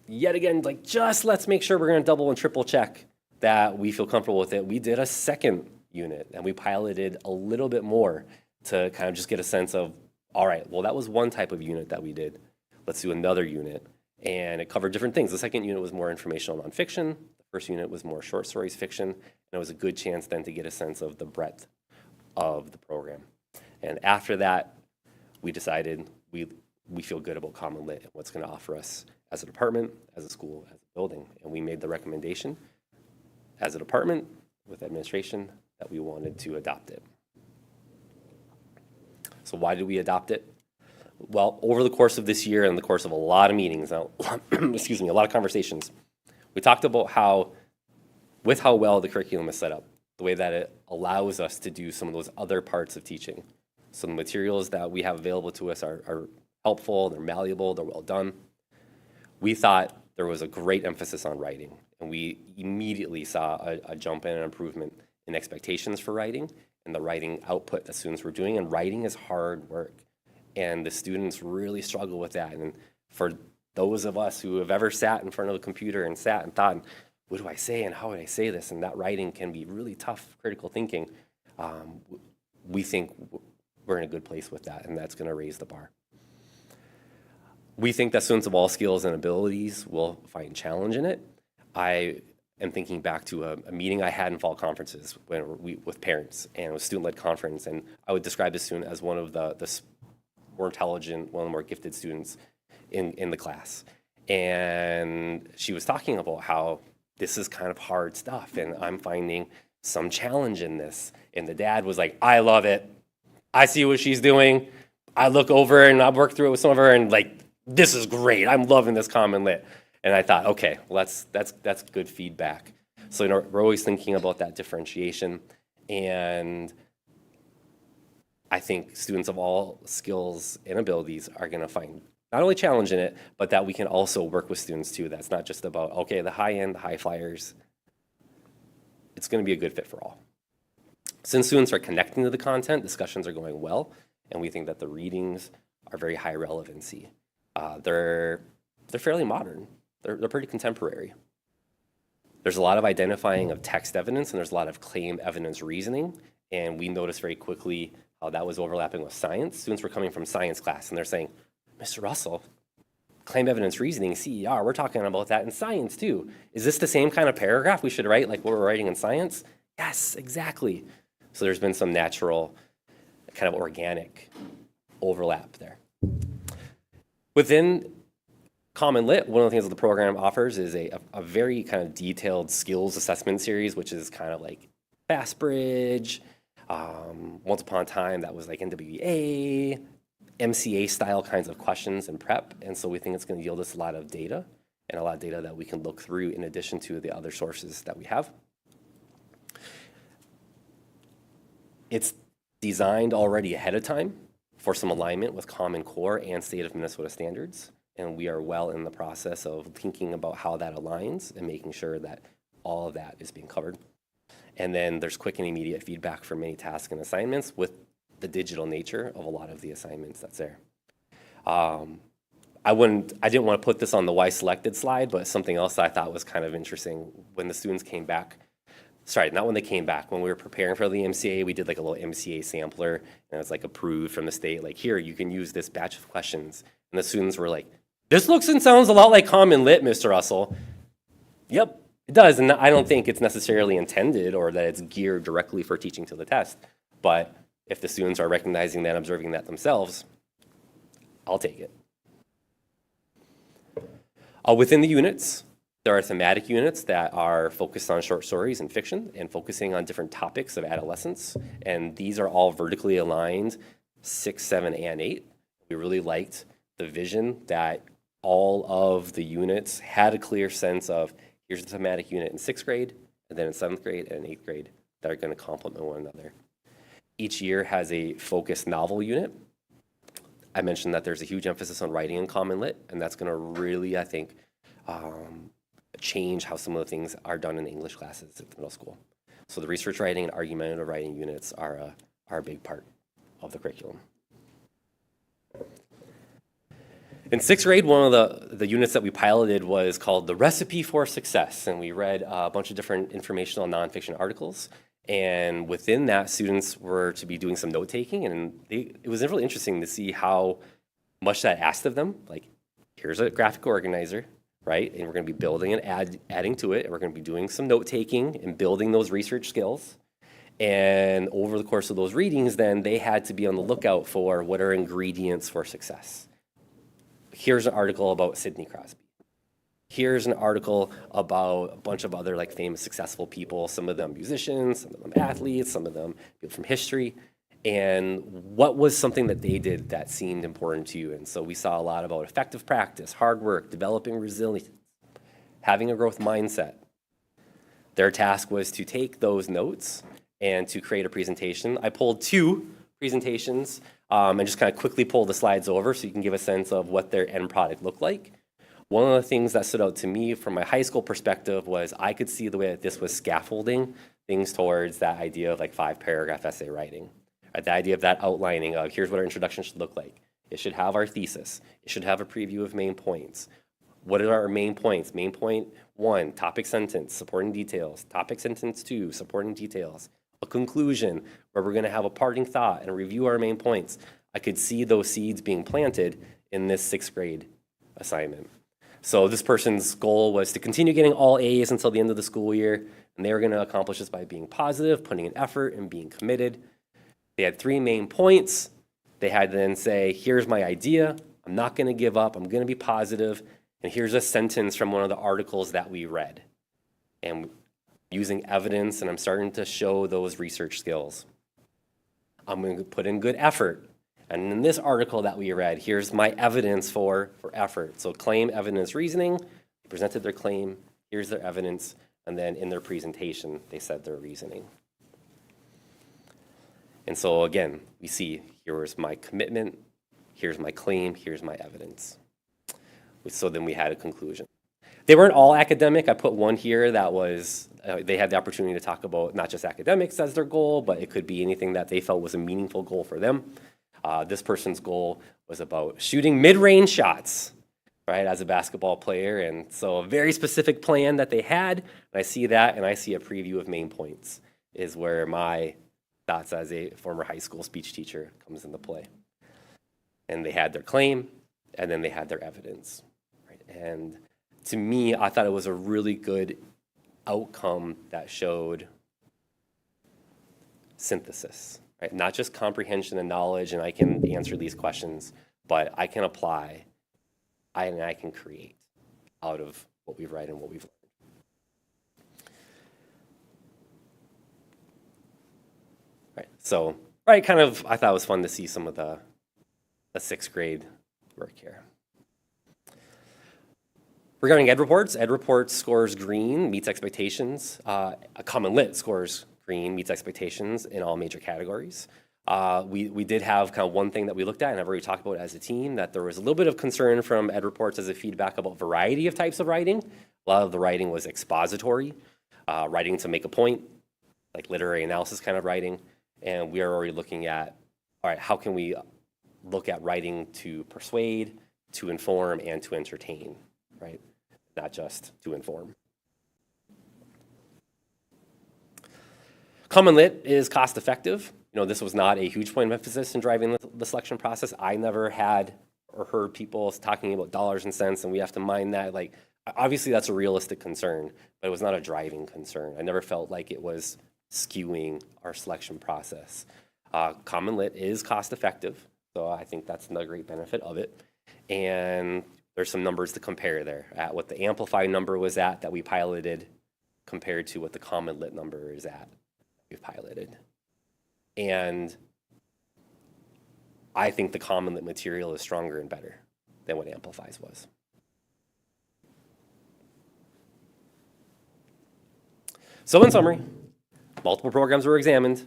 yet again, like, just let's make sure we're going to double and triple check that we feel comfortable with it. We did a second unit, and we piloted a little bit more to kind of just get a sense of, all right, well, that was one type of unit that we did. Let's do another unit. And it covered different things. The second unit was more informational nonfiction. The first unit was more short stories fiction. And it was a good chance then to get a sense of the breadth of the program. And after that, we decided we feel good about Common Lit and what's going to offer us as a department, as a school, as a building. And we made the recommendation as a department with administration that we wanted to adopt it. So why did we adopt it? Well, over the course of this year and the course of a lot of meetings, excuse me, a lot of conversations, we talked about how well the curriculum is set up, the way that it allows us to do some of those other parts of teaching. Some materials that we have available to us are helpful, they're malleable, they're well done. We thought there was a great emphasis on writing, and we immediately saw a jump in an improvement in expectations for writing and the writing output that students were doing. And writing is hard work, and the students really struggle with that. And for those of us who have ever sat in front of a computer and sat and thought, what do I say and how would I say this? And that writing can be really tough, critical thinking. We think we're in a good place with that, and that's going to raise the bar. We think that students of all skills and abilities will find challenge in it. I am thinking back to a meeting I had in fall conferences with parents, and it was a student-led conference, and I would describe this student as one of the more intelligent, one of the more gifted students in the class. And she was talking about how this is kind of hard stuff, and I'm finding some challenge in this. And the dad was like, I love it. I see what she's doing. I look over and I work through it with some of her, and like, this is great. I'm loving this Common Lit. And I thought, okay, well, that's good feedback. So we're always thinking about that differentiation. And I think students of all skills and abilities are going to find not only challenge in it, but that we can also work with students too. That's not just about, okay, the high end, the high flyers. It's going to be a good fit for all. Since students are connecting to the content, discussions are going well, and we think that the readings are very high relevancy. They're fairly modern. They're pretty contemporary. There's a lot of identifying of text evidence, and there's a lot of claim evidence reasoning, and we noticed very quickly how that was overlapping with science. Students were coming from science class, and they're saying, Mr. Russell, claim evidence reasoning, CER, we're talking about that in science too. Is this the same kind of paragraph we should write like what we're writing in science? Yes, exactly. So there's been some natural, kind of organic overlap there. Within Common Lit, one of the things that the program offers is a very kind of detailed skills assessment series, which is kind of like Fast Bridge. Once upon a time, that was like NWEA, MCA style kinds of questions and prep. And so we think it's going to yield us a lot of data, and a lot of data that we can look through in addition to the other sources that we have. It's designed already ahead of time for some alignment with Common Core and State of Minnesota standards. And we are well in the process of thinking about how that aligns and making sure that all of that is being covered. And then there's quick and immediate feedback for many tasks and assignments with the digital nature of a lot of the assignments that's there. I I didn't want to put this on the why selected slide, but something else that I thought was kind of interesting when the students came back. Sorry, not when they came back. When we were preparing for the MCA, we did like a little MCA sampler, and it was like approved from the state. Like, here, you can use this batch of questions. And the students were like, this looks and sounds a lot like Common Lit, Mr. Russell. Yep, it does. And I don't think it's necessarily intended or that it's geared directly for teaching to the test. But if the students are recognizing that, observing that themselves, I'll take it. Within the units, there are thematic units that are focused on short stories and fiction and focusing on different topics of adolescence. And these are all vertically aligned, 6, 7, and 8. We really liked the vision that all of the units had a clear sense of, here's the thematic unit in 6th grade, and then in 7th grade and in 8th grade that are going to complement one another. Each year has a focused novel unit. I mentioned that there's a huge emphasis on writing in Common Lit, and that's going to really, I think, change how some of the things are done in the English classes at the middle school. So the research writing and argumentative writing units are a big part of the curriculum. In 6th grade, one of the units that we piloted was called The Recipe for Success, and we read a bunch of different informational nonfiction articles. And within that, students were to be doing some note-taking, and it was really interesting to see how much that asked of them. Like, here's a graphic organizer, right? And we're going to be building and adding to it, and we're going to be doing some note-taking and building those research skills. And over the course of those readings, then, they had to be on the lookout for what are ingredients for success. Here's an article about Sidney Crosby. Here's an article about a bunch of other like famous successful people, some of them musicians, some of them athletes, some of them people from history, and what was something that they did that seemed important to you. And so we saw a lot about effective practice, hard work, developing resilience, having a growth mindset. Their task was to take those notes and to create a presentation. I pulled 2 presentations and just kind of quickly pull the slides over so you can give a sense of what their end product looked like. One of the things that stood out to me from my high school perspective was I could see the way that this was scaffolding things towards that idea of like 5-paragraph essay writing. Right? The idea of that outlining of here's what our introduction should look like. It should have our thesis. It should have a preview of main points. What are our main points? Main point 1, topic sentence, supporting details. Topic sentence 2, supporting details. A conclusion where we're going to have a parting thought and review our main points. I could see those seeds being planted in this 6th grade assignment. So this person's goal was to continue getting all A's until the end of the school year, and they were going to accomplish this by being positive, putting in effort, and being committed. They had 3 main points. They had to then say, here's my idea. I'm not going to give up. I'm going to be positive. And here's a sentence from one of the articles that we read. And using evidence, and I'm starting to show those research skills. I'm going to put in good effort. And in this article that we read, here's my evidence for effort. So claim, evidence, reasoning. They presented their claim. Here's their evidence. And then in their presentation, they said their reasoning. And so again, we see here's my commitment. Here's my claim. Here's my evidence. So then we had a conclusion. They weren't all academic. I put one here that was, they had the opportunity to talk about not just academics as their goal, but it could be anything that they felt was a meaningful goal for them. This person's goal was about shooting mid-range shots, right, as a basketball player. And so a very specific plan that they had. And I see that, and I see a preview of main points is where my thoughts as a former high school speech teacher comes into play. And they had their claim, and then they had their evidence. Right? And to me, I thought it was a really good outcome that showed synthesis. Right? Not just comprehension and knowledge, and I can answer these questions, but I can apply, and I can create out of what we've read and what we've learned. Right. So, right, kind of, I thought it was fun to see some of the 6th grade work here. Regarding ed reports scores green, meets expectations. A Common Lit scores green, meets expectations in all major categories. We did have kind of one thing that we looked at, and I've already talked about as a team, that there was a little bit of concern from ed reports as a feedback about variety of types of writing. A lot of the writing was expository, writing to make a point, like literary analysis kind of writing. And we are already looking at, all right, how can we look at writing to persuade, to inform and to entertain, right? Not just to inform. Common Lit is cost effective. You know, this was not a huge point of emphasis in driving the selection process. I never had or heard people talking about dollars and cents and we have to mind that. Like, obviously that's a realistic concern, but it was not a driving concern. I never felt like it was skewing our selection process. Common Lit is cost effective, so I think that's another great benefit of it. And there's some numbers to compare there at what the Amplify number was at that we piloted compared to what the Common Lit number is at we've piloted. And I think the Common Lit material is stronger and better than what Amplify's was. So in summary, multiple programs were examined.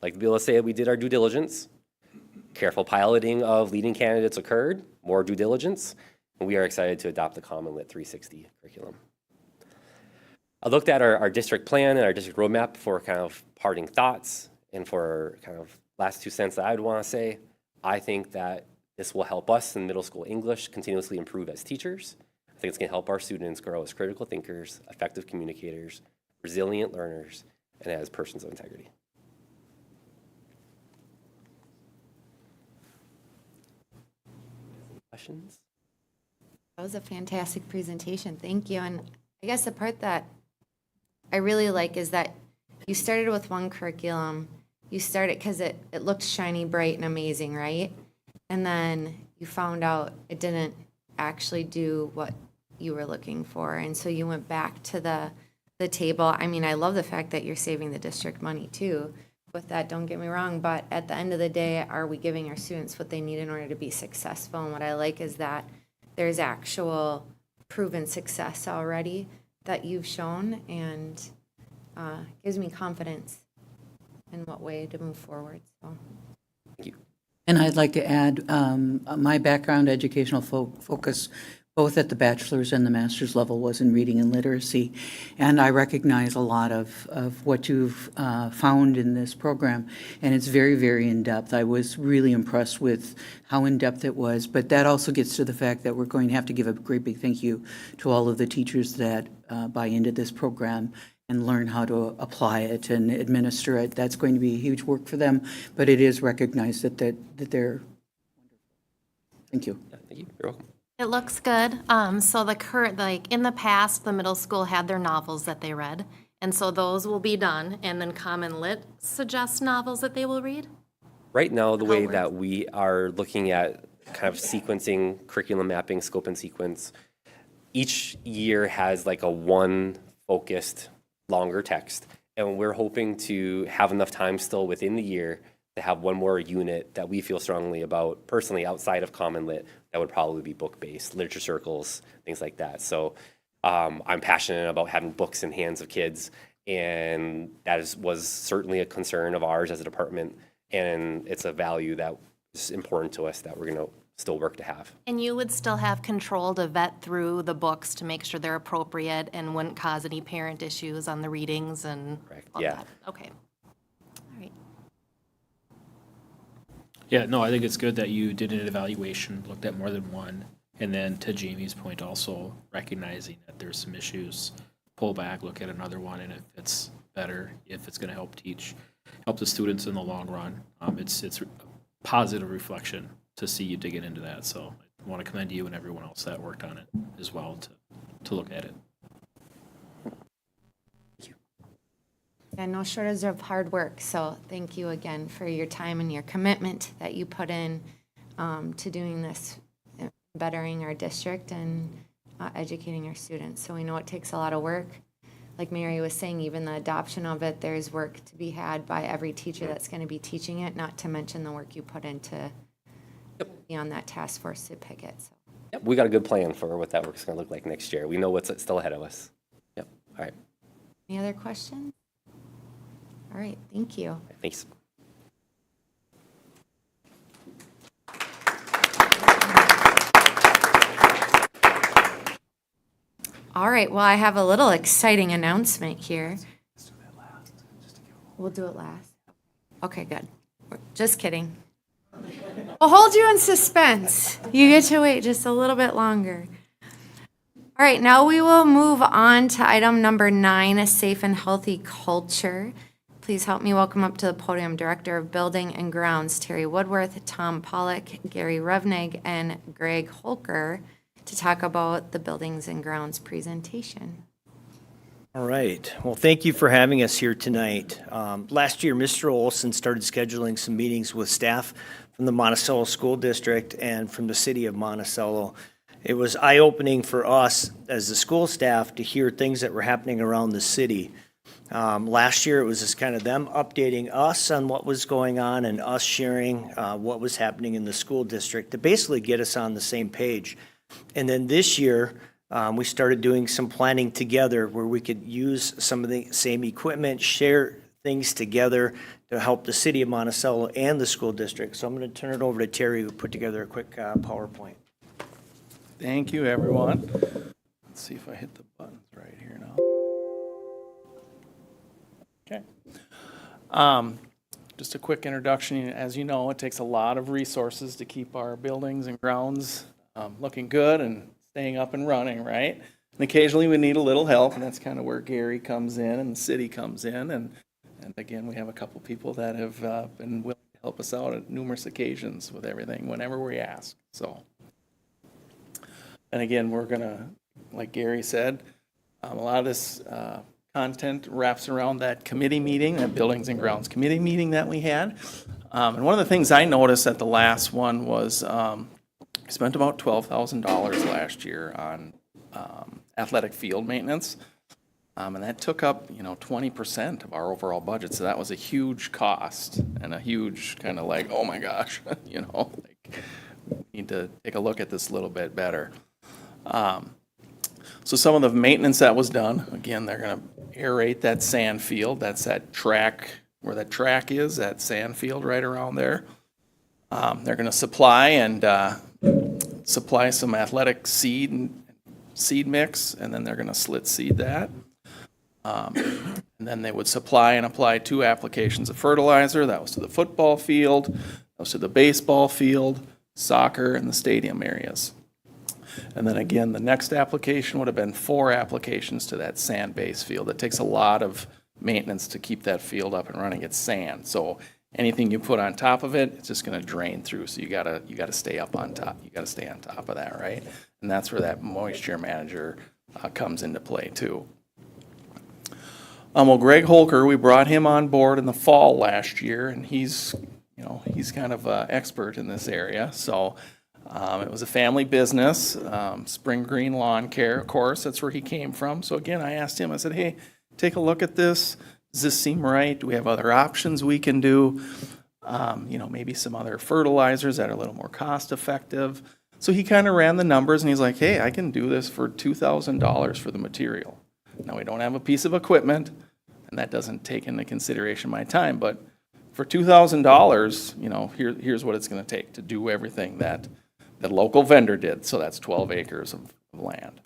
Like Willa said, we did our due diligence. Careful piloting of leading candidates occurred, more due diligence, and we are excited to adopt the Common Lit 360 curriculum. I looked at our district plan and our district roadmap for kind of parting thoughts and for kind of last 2 cents that I'd want to say. I think that this will help us in middle school English continuously improve as teachers. I think it's going to help our students grow as critical thinkers, effective communicators, resilient learners, and as persons of integrity. Questions? That was a fantastic presentation. Thank you. And I guess the part that I really like is that you started with one curriculum. You started because it looked shiny, bright, and amazing, right? And then you found out it didn't actually do what you were looking for. And so you went back to the table. I mean, I love the fact that you're saving the district money too with that, don't get me wrong, but at the end of the day, are we giving our students what they need in order to be successful? And what I like is that there's actual proven success already that you've shown, and gives me confidence in what way to move forward. So. Thank you. And I'd like to add my background, educational focus, both at the bachelor's and the master's level, was in reading and literacy. And I recognize a lot of what you've found in this program, and it's very, very in-depth. I was really impressed with how in-depth it was, but that also gets to the fact that we're going to have to give a great big thank you to all of the teachers that buy into this program and learn how to apply it and administer it. That's going to be huge work for them, but it is recognized that they're. Thank you. Yeah, thank you. You're welcome. It looks good. So the current, like in the past, the middle school had their novels that they read. And so those will be done. And then Common Lit suggests novels that they will read. Right now, the way that we are looking at kind of sequencing, curriculum mapping, scope and sequence, each year has like a one focused longer text. And we're hoping to have enough time still within the year to have one more unit that we feel strongly about, personally, outside of Common Lit, that would probably be book-based, literature circles, things like that. So I'm passionate about having books in hands of kids, and that was certainly a concern of ours as a department, and it's a value that is important to us that we're going to still work to have. And you would still have control to vet through the books to make sure they're appropriate and wouldn't cause any parent issues on the readings and all Yeah. that. Okay. All right. Yeah, no, I think it's good that you did an evaluation, looked at more than one, and then to Jamie's point, also recognizing that there's some issues, pull back, look at another one, and if it's better, if it's going to help the students in the long run, it's a positive reflection to see you digging into that. So I want to commend you and everyone else that worked on it as well to look at it. Yeah, no shortage of hard work. So thank you again for your time and your commitment that you put in to doing this, bettering our district and educating our students. So we know it takes a lot of work. Like Mary was saying, even the adoption of it, there's work to be had by every teacher that's going to be teaching it, not to mention the work you put into be on that task force to pick it. So. Yep, we got a good plan for what that work's going to look like next year. We know what's still ahead of us. Yep. All right. Any other questions? All right. Thank you. Thanks. All right. Well, I have a little exciting announcement here. We'll do it last. Okay, good. Just kidding. We'll hold you in suspense. You get to wait just a little bit longer. All right, now we will move on to item number 9, a safe and healthy culture. Please help me welcome up to the podium Director of Building and Grounds, Terry Woodworth, Tom Pollock, Gary Revnig, and Greg Holker to talk about the Buildings and Grounds presentation. All right. Well, thank you for having us here tonight. Last year, Mr. Olson started scheduling some meetings with staff from the Monticello School District and from the city of Monticello. It was eye-opening for us as the school staff to hear things that were happening around the city. Last year, it was just kind of them updating us on what was going on and us sharing what was happening in the school district to basically get us on the same page. And then this year, we started doing some planning together where we could use some of the same equipment, share things together to help the city of Monticello and the school district. So I'm going to turn it over to Terry, who put together a quick PowerPoint. Thank you, everyone. Let's see if I hit the buttons right here now. Okay. Just a quick introduction. As you know, it takes a lot of resources to keep our buildings and grounds looking good and staying up and running, right? And occasionally we need a little help, and that's kind of where Gary comes in and the city comes in. And again, we have a couple people that have been willing to help us out at numerous occasions with everything, whenever we ask. So, and again, we're going to, like Gary said, a lot of this content wraps around that committee meeting, that Buildings and Grounds Committee meeting that we had. And one of the things I noticed at the last one was we spent about $12,000 last year on athletic field maintenance. And that took up, 20% of our overall budget. So that was a huge cost and a huge kind of like, oh my gosh, we need to take a look at this a little bit better. So some of the maintenance that was done, again, they're going to aerate that sand field. That's that track, where that track is, that sand field right around there. They're going to supply some athletic seed mix, and then they're going to slit seed that. And then they would supply and apply 2 applications of fertilizer. That was to the football field, that was to the baseball field, soccer, and the stadium areas. And then again, the next application would have been 4 applications to that sand-based field. It takes a lot of maintenance to keep that field up and running. It's sand, so anything you put on top of it, it's just going to drain through. So you gotta stay up on top. You gotta stay on top of that, right? And that's where that moisture manager comes into play too. Well, Greg Holker, we brought him on board in the fall last year, and he's kind of an expert in this area. So. It was a family business, Spring Green Lawn Care, of course, that's where he came from. So again, I asked him, I said, hey, take a look at this. Does this seem right? Do we have other options we can do? Maybe some other fertilizers that are a little more cost effective. So he kind of ran the numbers and he's like, hey, I can do this for $2,000 for the material. Now we don't have a piece of equipment, and that doesn't take into consideration my time, but for $2,000, here's what it's going to take to do everything that the local vendor did. So that's 12 acres of land.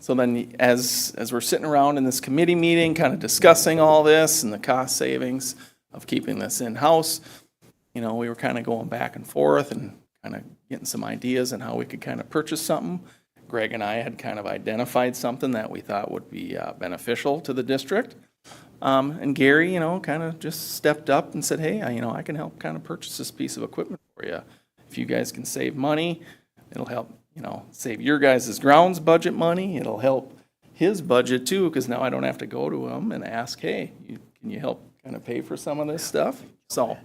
So then as we're sitting around in this committee meeting, kind of discussing all this and the cost savings of keeping this in-house, we were kind of going back and forth and kind of getting some ideas on how we could kind of purchase something. Greg and I had kind of identified something that we thought would be beneficial to the district. And Gary, kind of just stepped up and said, hey, I can help kind of purchase this piece of equipment for you. If you guys can save money, it'll help, save your guys' grounds budget money. It'll help his budget too, because now I don't have to go to him and ask, hey, can you help kind of pay for some of this stuff? So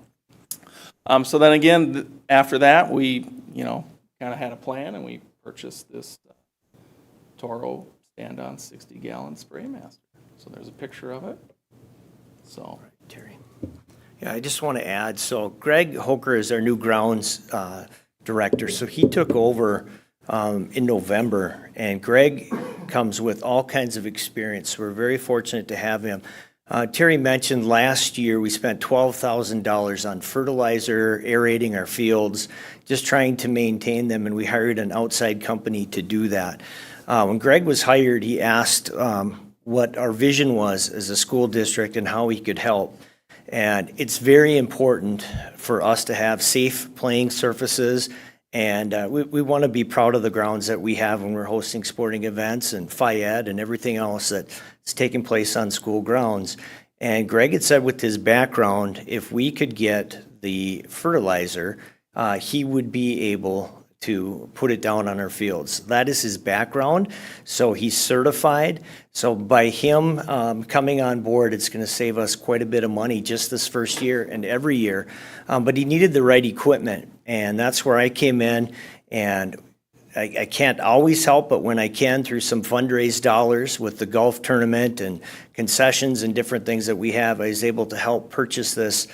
then again, after that, we, kind of had a plan, and we purchased this Toro stand-on 60-gallon spray master. So there's a picture of it. So, Terry. Yeah, I just want to add, so Greg Holker is our new grounds director. So he took over in November, and Greg comes with all kinds of experience. We're very fortunate to have him. Terry mentioned last year we spent $12,000 on fertilizer, aerating our fields, just trying to maintain them, and we hired an outside company to do that. When Greg was hired, he asked what our vision was as a school district and how he could help. And it's very important for us to have safe playing surfaces. And we want to be proud of the grounds that we have when we're hosting sporting events and FIAD and everything else that's taking place on school grounds. And Greg had said with his background, if we could get the fertilizer, he would be able to put it down on our fields. That is his background, so he's certified. So by him coming on board, it's going to save us quite a bit of money just this first year and every year. But he needed the right equipment, and that's where I came in. And I can't always help, but when I can, through some fundraised dollars with the golf tournament and concessions and different things that we have, I was able to help purchase this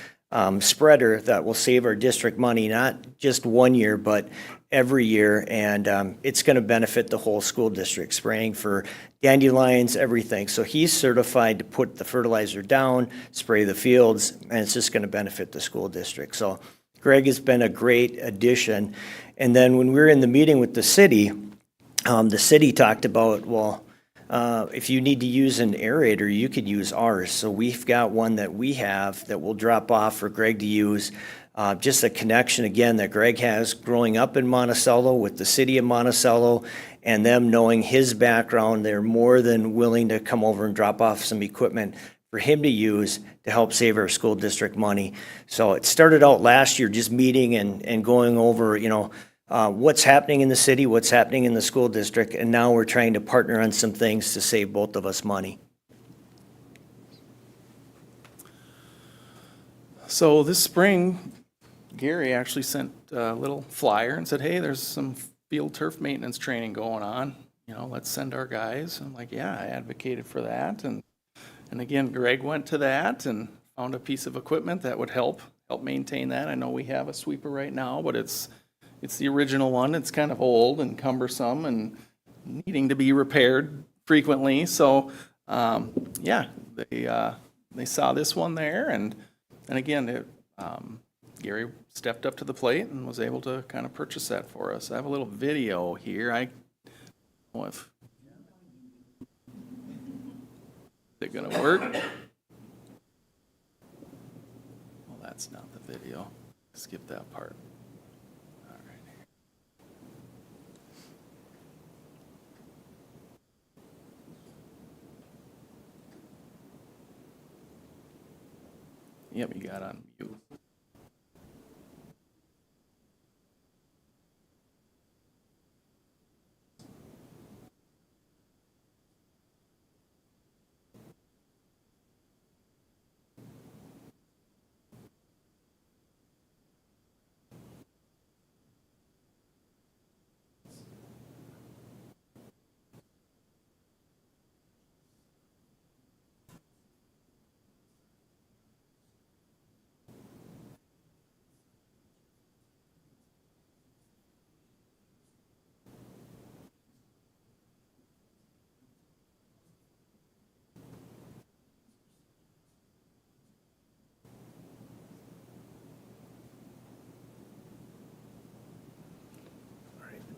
spreader that will save our district money, not just 1 year, but every year. And it's going to benefit the whole school district, spraying for dandelions, everything. So he's certified to put the fertilizer down, spray the fields, and it's just going to benefit the school district. So Greg has been a great addition. And then when we were in the meeting with the city talked about, well, if you need to use an aerator, you could use ours. So we've got one that we have that we'll drop off for Greg to use. Just a connection, again, that Greg has growing up in Monticello with the city of Monticello, and them knowing his background, they're more than willing to come over and drop off some equipment for him to use to help save our school district money. So it started out last year just meeting and going over, what's happening in the city, what's happening in the school district, and now we're trying to partner on some things to save both of us money. So this spring, Gary actually sent a little flyer and said, hey, there's some field turf maintenance training going on. Let's send our guys. I'm like, yeah, I advocated for that. And again, Greg went to that and found a piece of equipment that would help maintain that. I know we have a sweeper right now, but it's the original one. It's kind of old and cumbersome and needing to be repaired frequently. So, they saw this one there, and again, Gary stepped up to the plate and was able to kind of purchase that for us. I have a little video here. I don't know if it's going to work. Well, that's not the video. Skip that part. All right. Yep, you got on mute.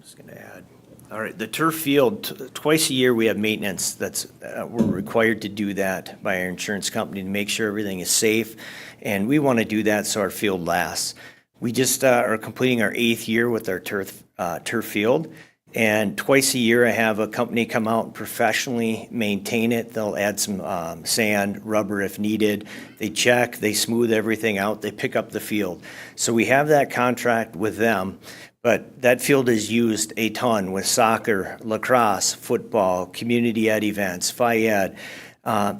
Just going to add. All right, the turf field, twice a year we have maintenance. We're required to do that by our insurance company to make sure everything is safe, and we want to do that so our field lasts. We just are completing our 8th year with our turf field, and twice a year I have a company come out and professionally maintain it. They'll add some sand, rubber if needed. They check, they smooth everything out, they pick up the field. So we have that contract with them. But that field is used a ton with soccer, lacrosse, football, community ed events, FIAD.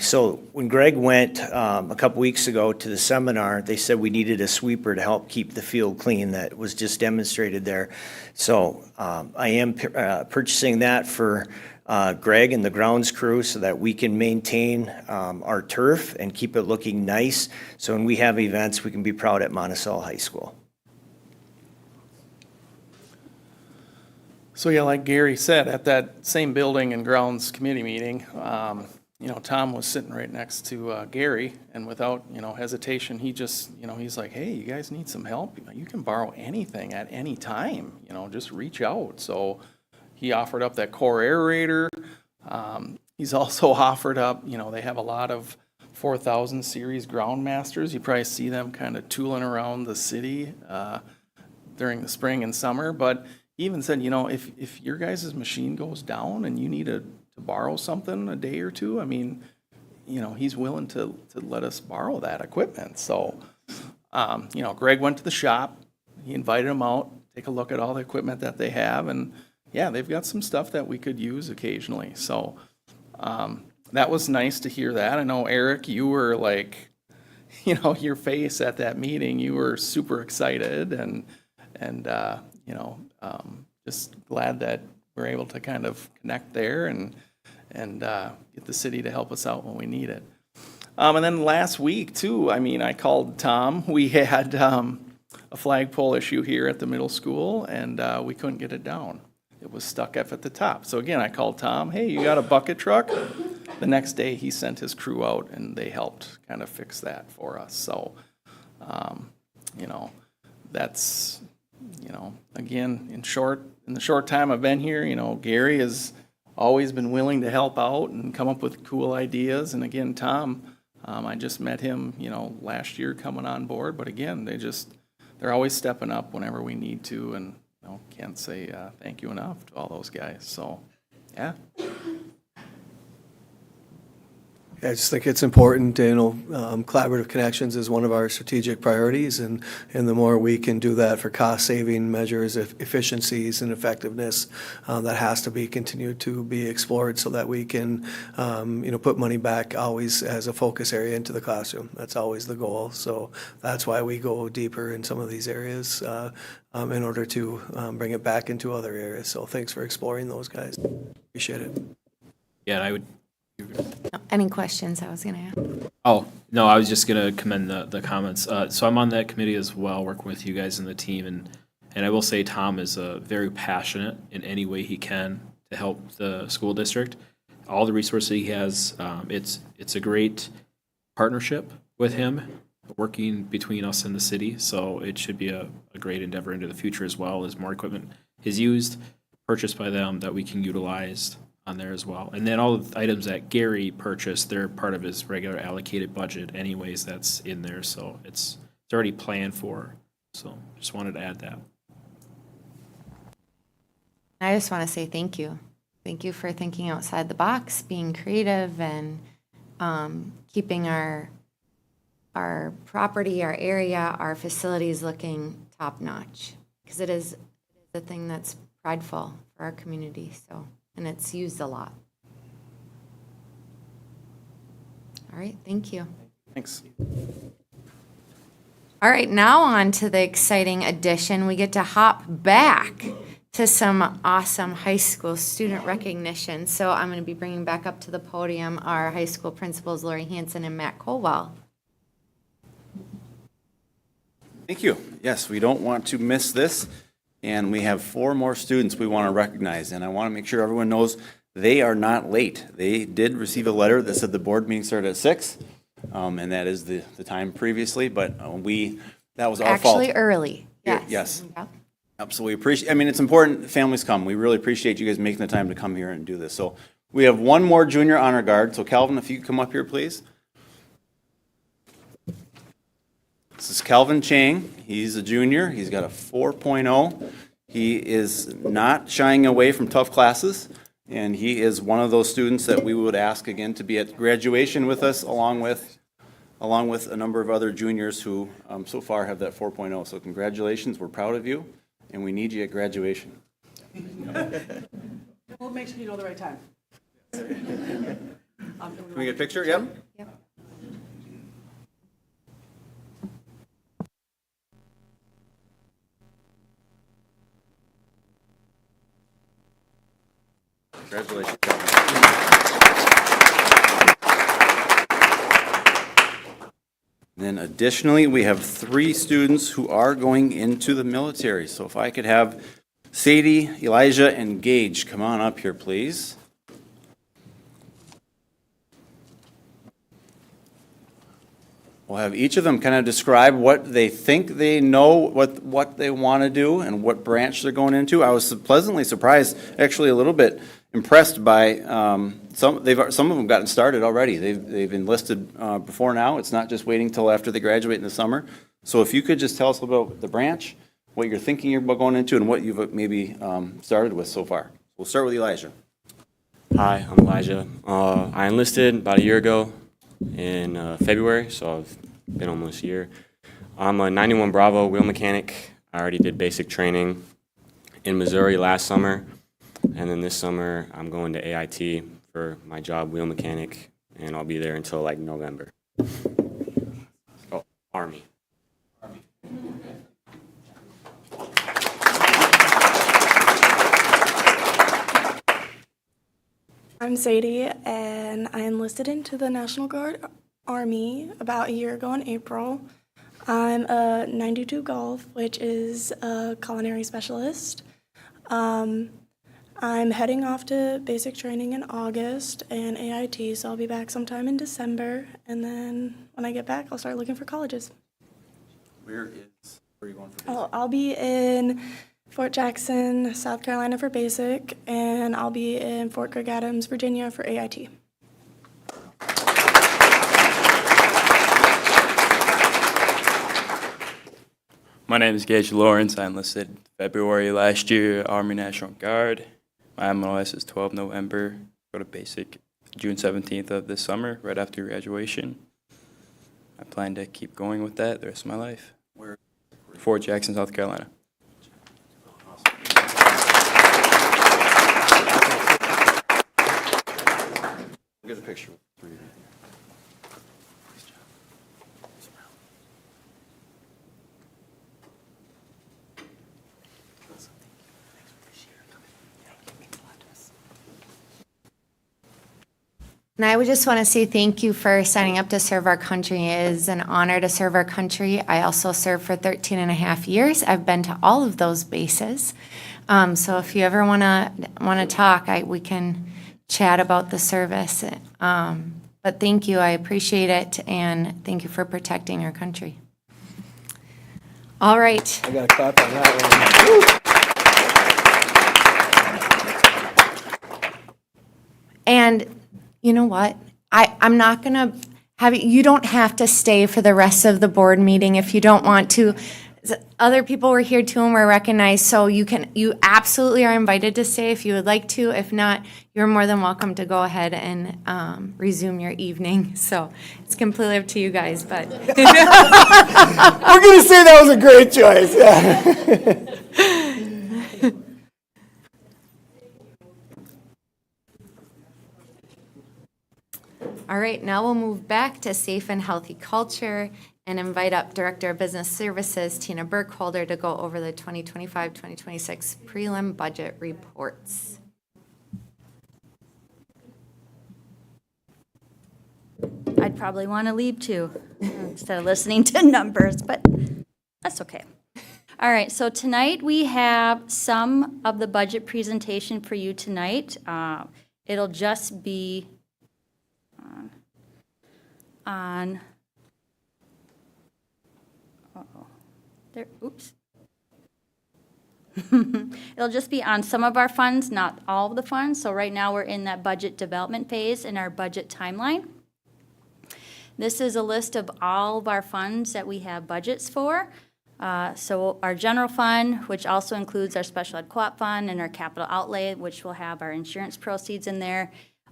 So when Greg went a couple weeks ago to the seminar, they said we needed a sweeper to help keep the field clean that was just demonstrated there. So I am purchasing that for Greg and the grounds crew so that we can maintain our turf and keep it looking nice. So when we have events, we can be proud at Monticello High School. So yeah, like Gary said, at that same building and grounds committee meeting, Tom was sitting right next to Gary, and without, hesitation, he just, he's like, hey, you guys need some help? You can borrow anything at any time, just reach out. So he offered up that core aerator. He's also offered up, they have a lot of 4000 series Groundmasters. You probably see them kind of tooling around the city during the spring and summer. But he even said, you know, if your guys' machine goes down and you need to borrow something a day or two, I mean, you know, he's willing to let us borrow that equipment. So, you know, Greg went to the shop. He invited him out, take a look at all the equipment that they have. And yeah, they've got some stuff that we could use occasionally. So that was nice to hear that. I know, Eric, you were like, you know, your face at that meeting, you were super excited and you know, just glad that we're able to kind of connect there and get the city to help us out when we need it. And then last week too, I mean, I called Tom. We had a flagpole issue here at the middle school and we couldn't get it down. It was stuck up at the top. So again, I called Tom, hey, you got a bucket truck? The next day he sent his crew out and they helped kind of fix that for us. So, you know, that's, you know, again, in the short time I've been here, you know, Gary has always been willing to help out and come up with cool ideas. And again, Tom, I just met him, you know, last year coming on board. But again, they're always stepping up whenever we need to. And, you know, can't say thank you enough to all those guys. So, yeah. I just think it's important, you know, collaborative connections is one of our strategic priorities, and the more we can do that for cost-saving measures, efficiencies, and effectiveness, that has to be continued to be explored so that we can, you know, put money back always as a focus area into the classroom. That's always the goal. So that's why we go deeper in some of these areas in order to bring it back into other areas. So thanks for exploring those, guys. Appreciate it. Yeah, and I would. Any questions I was going to ask? Oh, no, I was just going to commend the comments. So I'm on that committee as well, working with you guys and the team. And I will say Tom is very passionate in any way he can to help the school district. All the resources he has, it's a great partnership with him, working between us and the city. So it should be a great endeavor into the future as well, as more equipment is used, purchased by them that we can utilize on there as well. And then all the items that Gary purchased, they're part of his regular allocated budget anyways, that's in there. So it's already planned for. So just wanted to add that. I just want to say thank you. Thank you for thinking outside the box, being creative, and keeping our property, our area, our facilities looking top notch. Because it is the thing that's prideful for our community. So. And it's used a lot. All right, thank you. Thanks. All right, now on to the exciting addition. We get to hop back to some awesome high school student recognition. So I'm going to be bringing back up to the podium our high school principals, Lori Hansen and Matt Colwell. Thank you. Yes, we don't want to miss this. And we have 4 more students we want to recognize. And I want to make sure everyone knows they are not late. They did receive a letter that said the board meeting started at 6. And that is the time previously. But that was our fault. Actually early. Yes. Yes. Yep. Absolutely appreciate. I mean, it's important families come. We really appreciate you guys making the time to come here and do this. So we have 1 more junior honor guard. So Calvin, if you could come up here, please. This is Calvin Chang. He's a junior. He's got a 4.0. He is not shying away from tough classes, and he is one of those students that we would ask again to be at graduation with us, along with a number of other juniors who so far have that 4.0. So congratulations. We're proud of you, and we need you at graduation. We'll make sure you know the right time. Can we get a picture? Yep. Yep. Congratulations, Calvin. Then additionally, we have 3 students who are going into the military. So if I could have Sadie, Elijah, and Gage come on up here, please. We'll have each of them kind of describe what they think they know, what they want to do, and what branch they're going into. I was pleasantly surprised, actually a little bit, impressed by some of them gotten started already. They've enlisted before now. It's not just waiting till after they graduate in the summer. So if you could just tell us about the branch, what you're thinking about going into, and what you've maybe started with so far. We'll start with Elijah. Hi, I'm Elijah. I enlisted about a year ago in February, so I've been almost a year. I'm a 91 Bravo wheel mechanic. I already did basic training in Missouri last summer, and then this summer I'm going to AIT for my job, wheel mechanic, and I'll be there until like November. Oh, Army. I'm Sadie, and I enlisted into the National Guard Army about a year ago in April. I'm a 92 Golf, which is a culinary specialist. I'm heading off to basic training in August and AIT, so I'll be back sometime in December, and then when I get back, I'll start looking for colleges. Where are you going for basic? I'll be in Fort Jackson, South Carolina for basic, and I'll be in Fort Gregg Adams, Virginia for AIT. My name is Gage Lawrence. I enlisted February last year, Army National Guard. My MLS is 12 November. Go to basic June 17th of this summer, right after graduation. I plan to keep going with that the rest of my life. Where? Fort Jackson, South Carolina. Get a picture. And I would just want to say thank you for signing up to serve our country. It is an honor to serve our country. I also served for 13 and a half years. I've been to all of those bases. So if you ever want to talk, we can chat about the service. But thank you. I appreciate it. And thank you for protecting our country. All right. I got a clap on that one. And you know what? I'm not going to have you don't have to stay for the rest of the board meeting if you don't want to. Other people were here too and were recognized, so you absolutely are invited to stay if you would like to. If not, you're more than welcome to go ahead and resume your evening. So it's completely up to you guys, but we're going to say that was a great choice. Yeah. All right, now we'll move back to safe and healthy culture and invite up Director of Business Services, Tina Burkholder, to go over the 2025-2026 prelim budget reports. I'd probably want to leave too, instead of listening to numbers, but that's okay. All right, so tonight we have some of the budget presentation for you tonight. It'll just be on, there, oops. It'll just be on some of our funds, not all of the funds. So right now we're in that budget development phase in our budget timeline. This is a list of all of our funds that we have budgets for. So our general fund, which also includes our special ed co-op fund, and our capital outlay, which will have our insurance proceeds in there.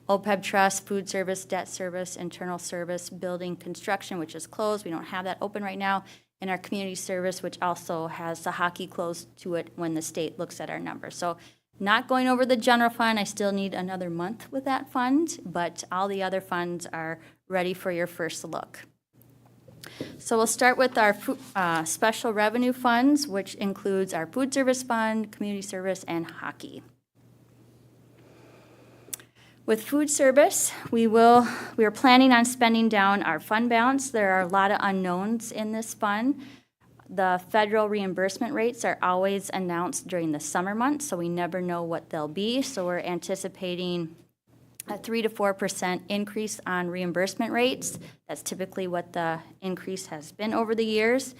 OPEB trust, food service, debt service, internal service, building construction, which is closed. We don't have that open right now. And our community service, which also has the hockey closed to it when the state looks at our numbers. So not going over the general fund. I still need another month with that fund, but all the other funds are ready for your first look. So we'll start with our special revenue funds, which includes our food service fund, community service, and hockey. With food service, we are planning on spending down our fund balance. There are a lot of unknowns in this fund. The federal reimbursement rates are always announced during the summer months, so we never know what they'll be. So we're anticipating a 3 to 4% increase on reimbursement rates. That's typically what the increase has been over the years.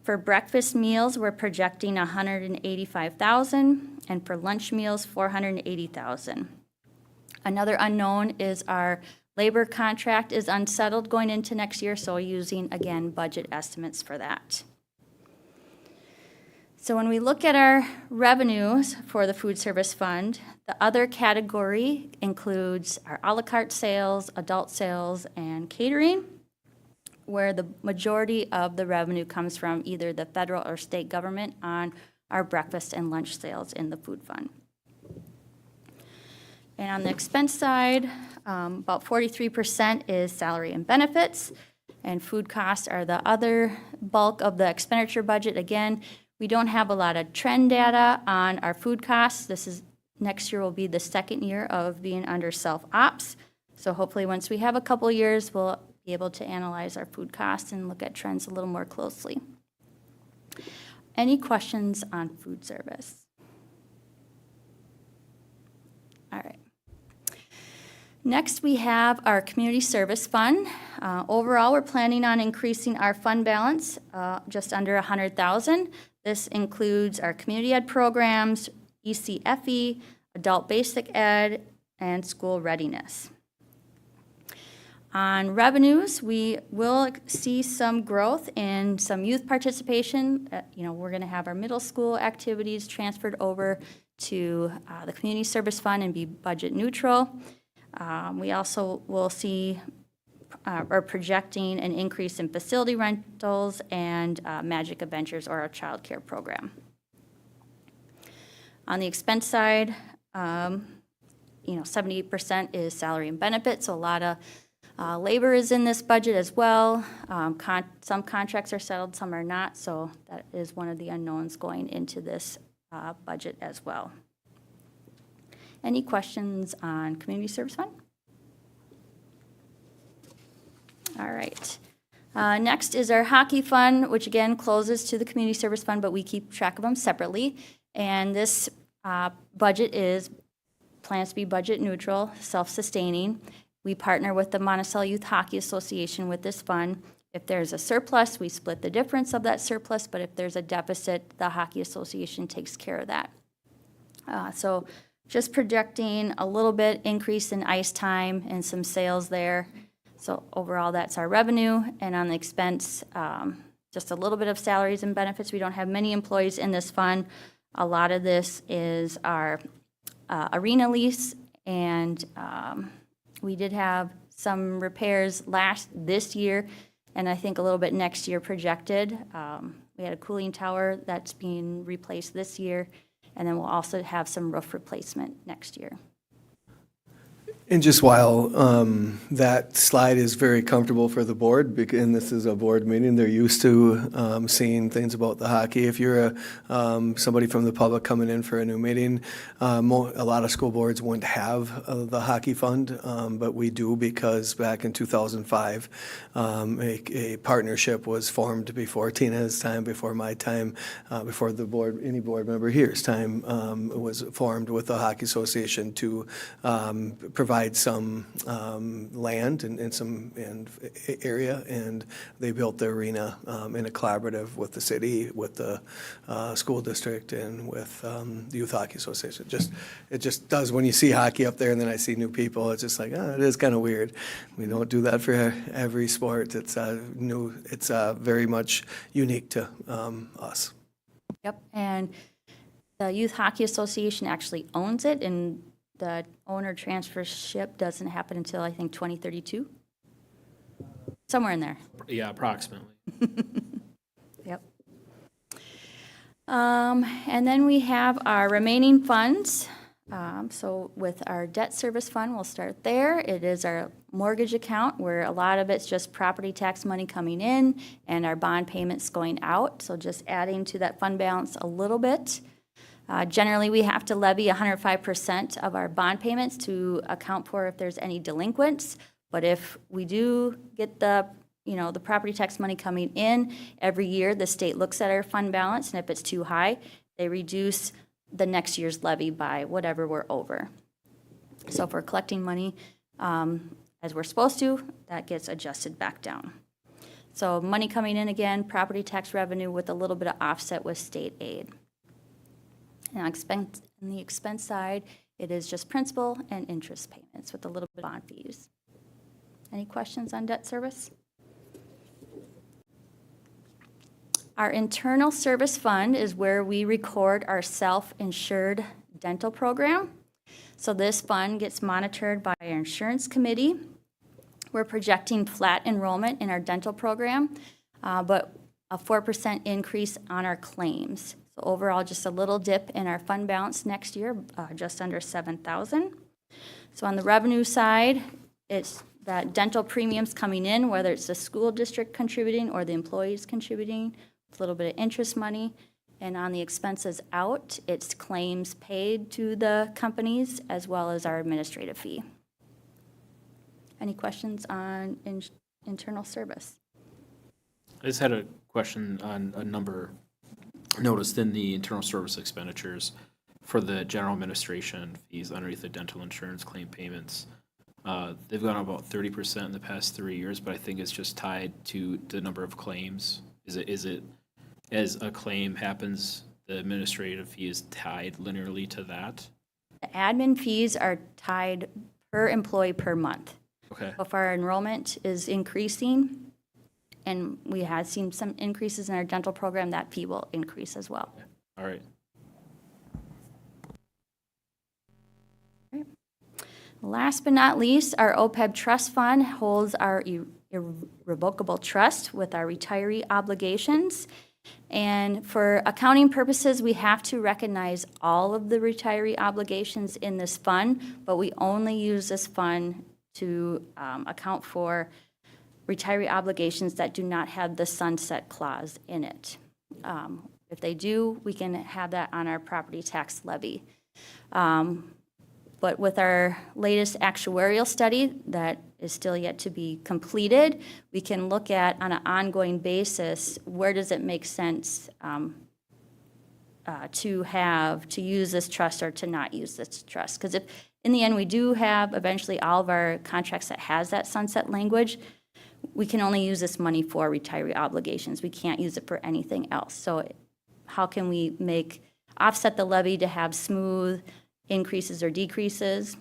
For breakfast meals, we're projecting $185,000, and for lunch meals, $480,000. Another unknown is our labor contract is unsettled going into next year, so using, again, budget estimates for that. So when we look at our revenues for the food service fund, the other category includes our a la carte sales, adult sales, and catering, where the majority of the revenue comes from either the federal or state government on our breakfast and lunch sales in the food fund. And on the expense side, about 43% is salary and benefits, and food costs are the other bulk of the expenditure budget. Again, we don't have a lot of trend data on our food costs. Next year will be the second year of being under self-ops. So hopefully once we have a couple years, we'll be able to analyze our food costs and look at trends a little more closely. Any questions on food service? All right. Next, we have our community service fund. Overall, we're planning on increasing our fund balance just under $100,000. This includes our community ed programs, ECFE, adult basic ed, and school readiness. On revenues, we will see some growth in some youth participation. We're going to have our middle school activities transferred over to the community service fund and be budget neutral. We also will see are projecting an increase in facility rentals and Magic Adventures or our child care program. On the expense side, 78% is salary and benefits, so a lot of labor is in this budget as well. Some contracts are settled, some are not, so that is one of the unknowns going into this budget as well. Any questions on community service fund? All right. Next is our hockey fund, which again closes to the community service fund, but we keep track of them separately. And this budget plans to be budget neutral, self-sustaining. We partner with the Monticello Youth Hockey Association with this fund. If there's a surplus, we split the difference of that surplus, but if there's a deficit, the Hockey Association takes care of that. So just projecting a little bit increase in ice time and some sales there. So overall, that's our revenue. And on the expense, just a little bit of salaries and benefits. We don't have many employees in this fund. A lot of this is our arena lease, and we did have some repairs this year, and I think a little bit next year projected. We had a cooling tower that's being replaced this year, and then we'll also have some roof replacement next year. And just while that slide is very comfortable for the board, and this is a board meeting, they're used to seeing things about the hockey. If you're somebody from the public coming in for a new meeting, a lot of school boards wouldn't have the hockey fund, but we do because back in 2005, a partnership was formed before Tina's time, before my time, before the board, any board member here's time, was formed with the Hockey Association to provide some land and some area, and they built the arena in a collaborative with the city, with the school district, and with the Youth Hockey Association. It just does when you see hockey up there, and then I see new people. It's just like, it is kind of weird. We don't do that for every sport. It's new. It's very much unique to us. Yep, and the Youth Hockey Association actually owns it, and the owner transfership doesn't happen until, I think, 2032? Somewhere in there. Yeah, approximately. Yep. And then we have our remaining funds. So with our debt service fund, we'll start there. It is our mortgage account where a lot of it's just property tax money coming in and our bond payments going out. So just adding to that fund balance a little bit. Generally, we have to levy 105% of our bond payments to account for if there's any delinquents. But if we do get the property tax money coming in, every year the state looks at our fund balance, and if it's too high, they reduce the next year's levy by whatever we're over. So if we're collecting money as we're supposed to, that gets adjusted back down. So money coming in again, property tax revenue with a little bit of offset with state aid. Now, on the expense side, It is just principal and interest payments with a little bit of bond fees. Any questions on debt service? Our internal service fund is where we record our self-insured dental program. So this fund gets monitored by our insurance committee. We're projecting flat enrollment in our dental program, but a 4% increase on our claims. So overall, just a little dip in our fund balance next year, just under 7,000. So on the revenue side, it's that dental premiums coming in, whether it's the school district contributing or the employees contributing, a little bit of interest money. And on the expenses out, it's claims paid to the companies as well as our administrative fee. Any questions on internal service? I just had a question on a number noticed in the internal service expenditures for the general administration fees underneath the dental insurance claim payments. They've gone up about 30% in the past 3 years, but I think it's just tied to the number of claims. Is it as a claim happens, the administrative fee is tied linearly to that? The admin fees are tied per employee per month. Okay. If our enrollment is increasing, and we have seen some increases in our dental program, that fee will increase as well. All right. Last but not least, our OPEB trust fund holds our irrevocable trust with our retiree obligations. And for accounting purposes, we have to recognize all of the retiree obligations in this fund, but we only use this fund to account for retiree obligations that do not have the sunset clause in it. If they do, we can have that on our property tax levy. But with our latest actuarial study that is still yet to be completed, we can look at, on an ongoing basis, where does it make sense to use this trust or to not use this trust. Because if, in the end, we do have eventually all of our contracts that has that sunset language, we can only use this money for retiree obligations. We can't use it for anything else. So how can we offset the levy to have smooth increases or decreases,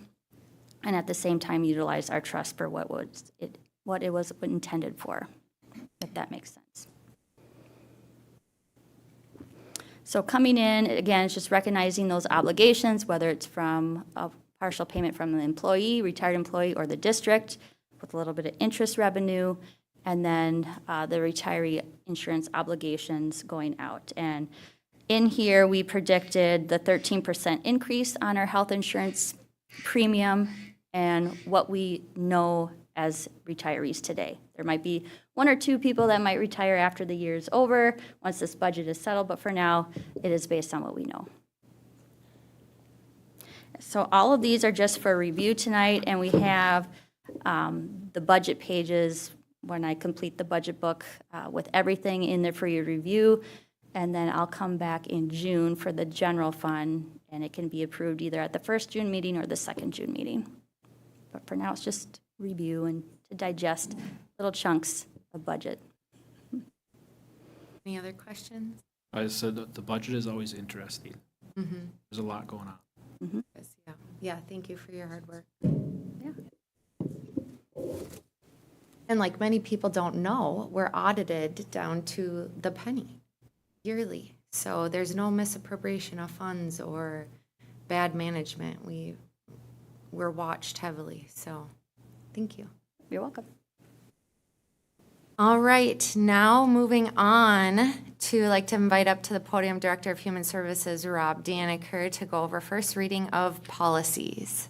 and at the same time utilize our trust for what it was intended for, if that makes sense. So coming in, again, it's just recognizing those obligations, whether it's from a partial payment from the employee, retired employee, or the district, with a little bit of interest revenue, and then the retiree insurance obligations going out. And in here, we predicted the 13% increase on our health insurance premium and what we know as retirees today. There might be one or two people that might retire after the year's over, once this budget is settled, but for now, it is based on what we know. So all of these are just for review tonight, and we have the budget pages when I complete the budget book with everything in there for your review. And then I'll come back in June for the general fund, and it can be approved either at the first June meeting or the second June meeting. But for now, it's just review and to digest little chunks of budget. Any other questions? I said that the budget is always interesting. Mm-hmm. There's a lot going on. Mm-hmm. Yeah, thank you for your hard work. Yeah. And like many people don't know, we're audited down to the penny yearly. So there's no misappropriation of funds or bad management. We're watched heavily. So thank you. You're welcome. All right, now moving on to invite up to the podium Director of Human Services, Rob Daniker, to go over first reading of policies.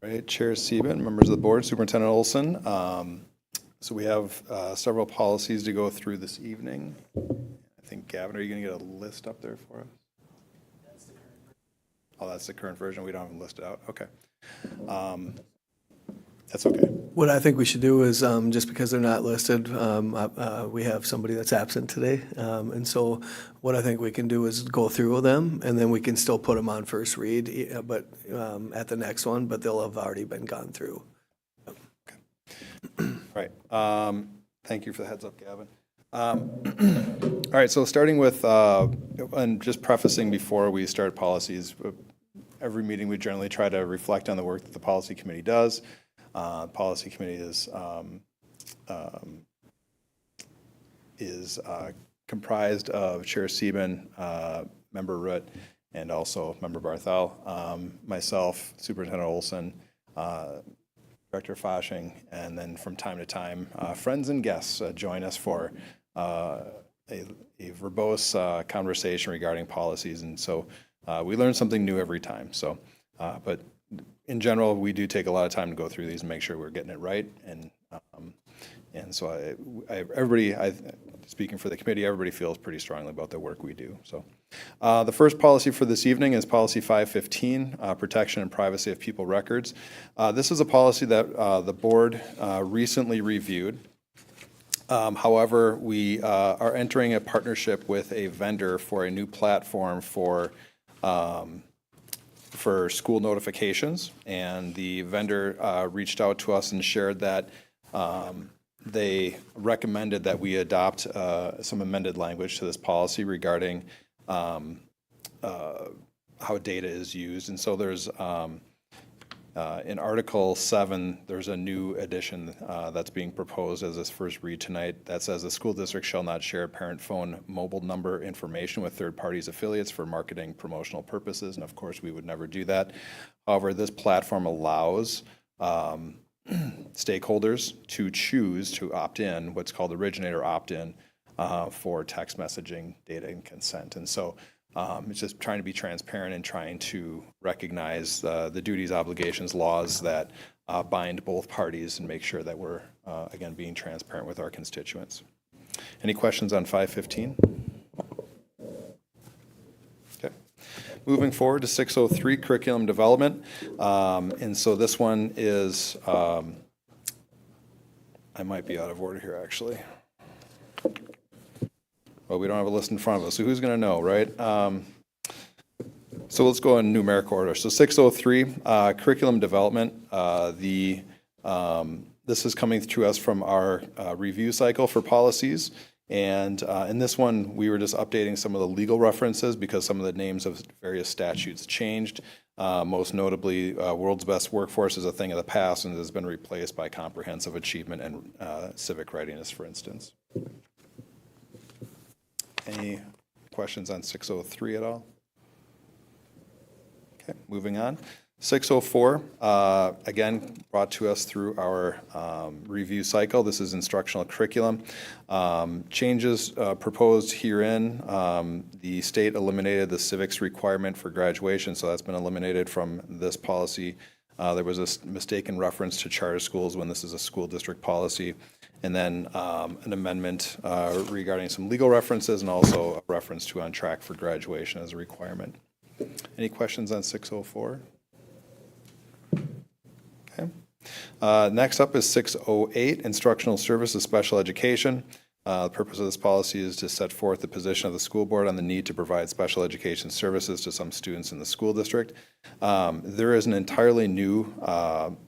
Right, Chair Sieben, members of the board, Superintendent Olson. So we have several policies to go through this evening. I think, Gavin, are you going to get a list up there for us? Oh, that's the current version. We don't have it listed out. Okay. That's okay. What I think we should do is, just because they're not listed, we have somebody that's absent today. And so what I think we can do is go through them, and then we can still put them on first read, but at the next one, but they'll have already been gone through. Right. Thank you for the heads up, Gavin. All right, so starting with, and just prefacing before we start policies, every meeting we generally try to reflect on the work that the policy committee does. Policy committee is comprised of Chair Sieben, Member Root, and also Member Barthel, myself, Superintendent Olson, Director Foshing, and then from time to time, friends and guests join us for a verbose conversation regarding policies. And so we learn something new every time. So, but in general, we do take a lot of time to go through these and make sure we're getting it right. And so everybody, speaking for the committee, everybody feels pretty strongly about the work we do. So the first policy for this evening is Policy 515, Protection and Privacy of People Records. This is a policy that the board recently reviewed. However, we are entering a partnership with a vendor for a new platform for school notifications. And the vendor reached out to us and shared that they recommended that we adopt some amended language to this policy regarding how data is used. And so there's, in Article 7, there's a new addition that's being proposed as this first read tonight that says the school district shall not share parent phone mobile number information with third parties affiliates for marketing promotional purposes. And of course, we would never do that. However, this platform allows stakeholders to choose to opt in, what's called originator opt-in for text messaging, data, and consent. And so it's just trying to be transparent and trying to recognize the duties, obligations, laws that bind both parties and make sure that we're, again, being transparent with our constituents. Any questions on 515? Okay. Moving forward to 603, curriculum development. And so this one is, I might be out of order here, actually. Well, we don't have a list in front of us, so who's going to know, right? So let's go in numeric order. So 603, curriculum development. This is coming to us from our review cycle for policies. And in this one, we were just updating some of the legal references because some of the names of various statutes changed. Most notably, World's Best Workforce is a thing of the past and has been replaced by comprehensive achievement and civic readiness, for instance. Any questions on 603 at all? Okay, moving on. 604, again, brought to us through our review cycle. This is instructional curriculum. Changes proposed herein, the state eliminated the civics requirement for graduation, so that's been eliminated from this policy. There was a mistaken reference to charter schools when this is a school district policy. And then an amendment regarding some legal references and also a reference to on track for graduation as a requirement. Any questions on 604? Okay. Next up is 608, instructional services special education. The purpose of this policy is to set forth the position of the school board on the need to provide special education services to some students in the school district. There is an entirely new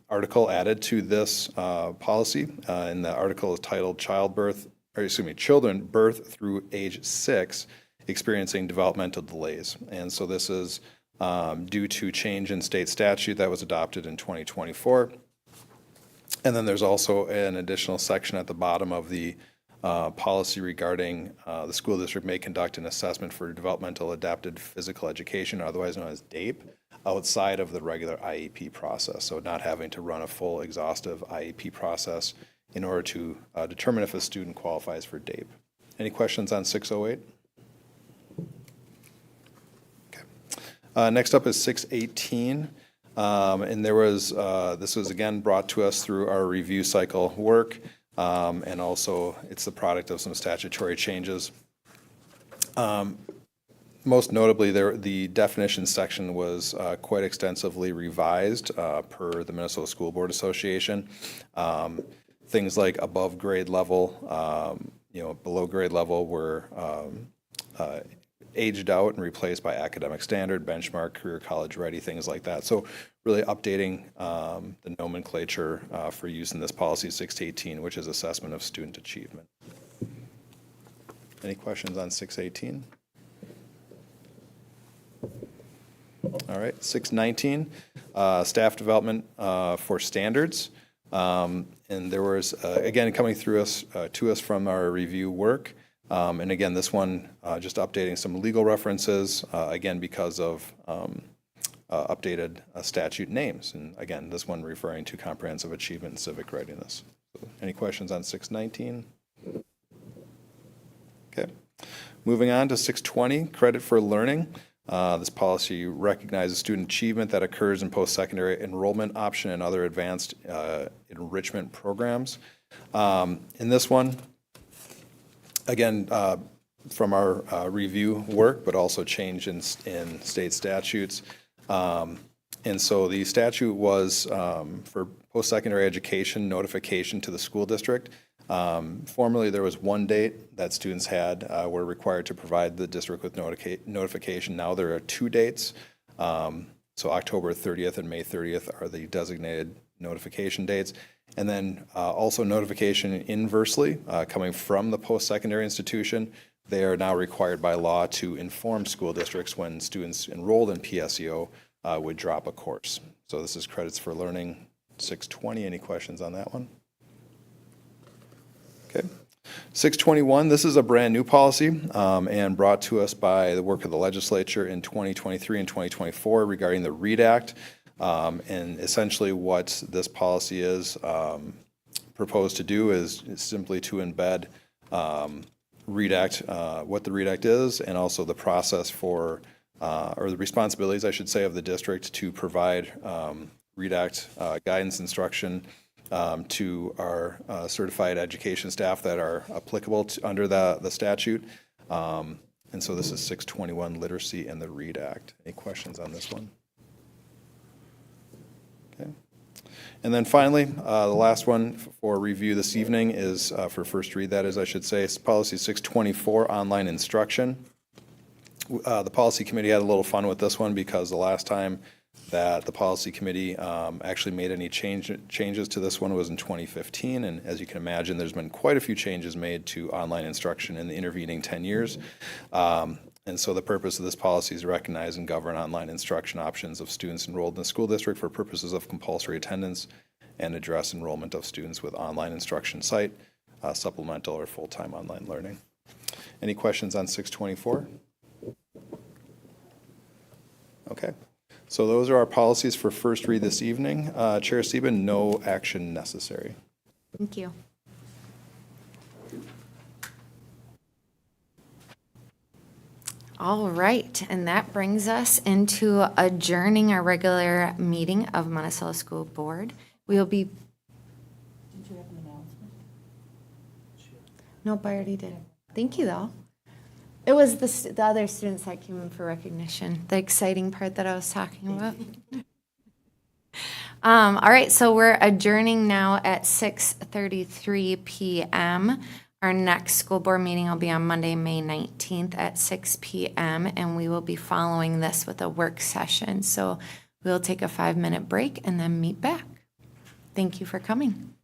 article added to this policy, and the article is titled Children birth through age 6 experiencing developmental delays. And so this is due to change in state statute that was adopted in 2024. And then there's also an additional section at the bottom of the policy regarding the school district may conduct an assessment for developmental adapted physical education, otherwise known as DAPE, outside of the regular IEP process. So not having to run a full exhaustive IEP process in order to determine if a student qualifies for DAPE. Any questions on 608? Okay. Next up is 618. And there was, this was again brought to us through our review cycle work. And also, it's the product of some statutory changes. Most notably, the definition section was quite extensively revised per the Minnesota School Board Association. Things like above grade level, below grade level were aged out and replaced by academic standard, benchmark, career college ready, things like that. So really updating the nomenclature for use in this policy 618, which is assessment of student achievement. Any questions on 618? All right, 619, staff development for standards. And there was, again, coming through us, to us from our review work. And again, this one, just updating some legal references, again, because of updated statute names. And again, this one referring to comprehensive achievement and civic readiness. So any questions on 619? Okay. Moving on to 620, credit for learning. This policy recognizes student achievement that occurs in post-secondary enrollment option and other advanced enrichment programs. In this one, again, from our review work, but also change in state statutes. And so the statute was for post-secondary education notification to the school district. Formerly, there was one date that students were required to provide the district with notification. Now there are 2 dates. So October 30th and May 30th are the designated notification dates. And then also notification inversely, coming from the post-secondary institution. They are now required by law to inform school districts when students enrolled in PSEO would drop a course. So this is credits for learning 620. Any questions on that one? Okay. 621, this is a brand new policy and brought to us by the work of the legislature in 2023 and 2024 regarding the READ Act. And essentially what this policy is proposed to do is simply to embed READ Act, what the READ Act is, and also the process for, or the responsibilities, I should say, of the district to provide READ Act guidance instruction to our certified education staff that are applicable under the statute. And so this is 621, literacy and the READ Act. Any questions on this one? Okay. And then finally, the last one for review this evening is for first read, that is, I should say, policy 624, online instruction. The policy committee had a little fun with this one because the last time that the policy committee actually made any changes to this one was in 2015. And as you can imagine, there's been quite a few changes made to online instruction in the intervening 10 years. And so the purpose of this policy is to recognize and govern online instruction options of students enrolled in the school district for purposes of compulsory attendance and address enrollment of students with online instruction site, supplemental or full-time online learning. Any questions on 624? Okay. So those are our policies for first read this evening. Chair Sieben, no action necessary. Thank you. All right, and that brings us into adjourning our regular meeting of Monticello School Board. We will be. Did you have an announcement? Nope, I already did. Thank you, though. It was the other students that came in for recognition, the exciting part that I was talking about. All right, so we're adjourning now at 6:33 p.m. Our next school board meeting will be on Monday, May 19th at 6 p.m. and we will be following this with a work session. So we'll take a 5-minute break and then meet back. Thank you for coming.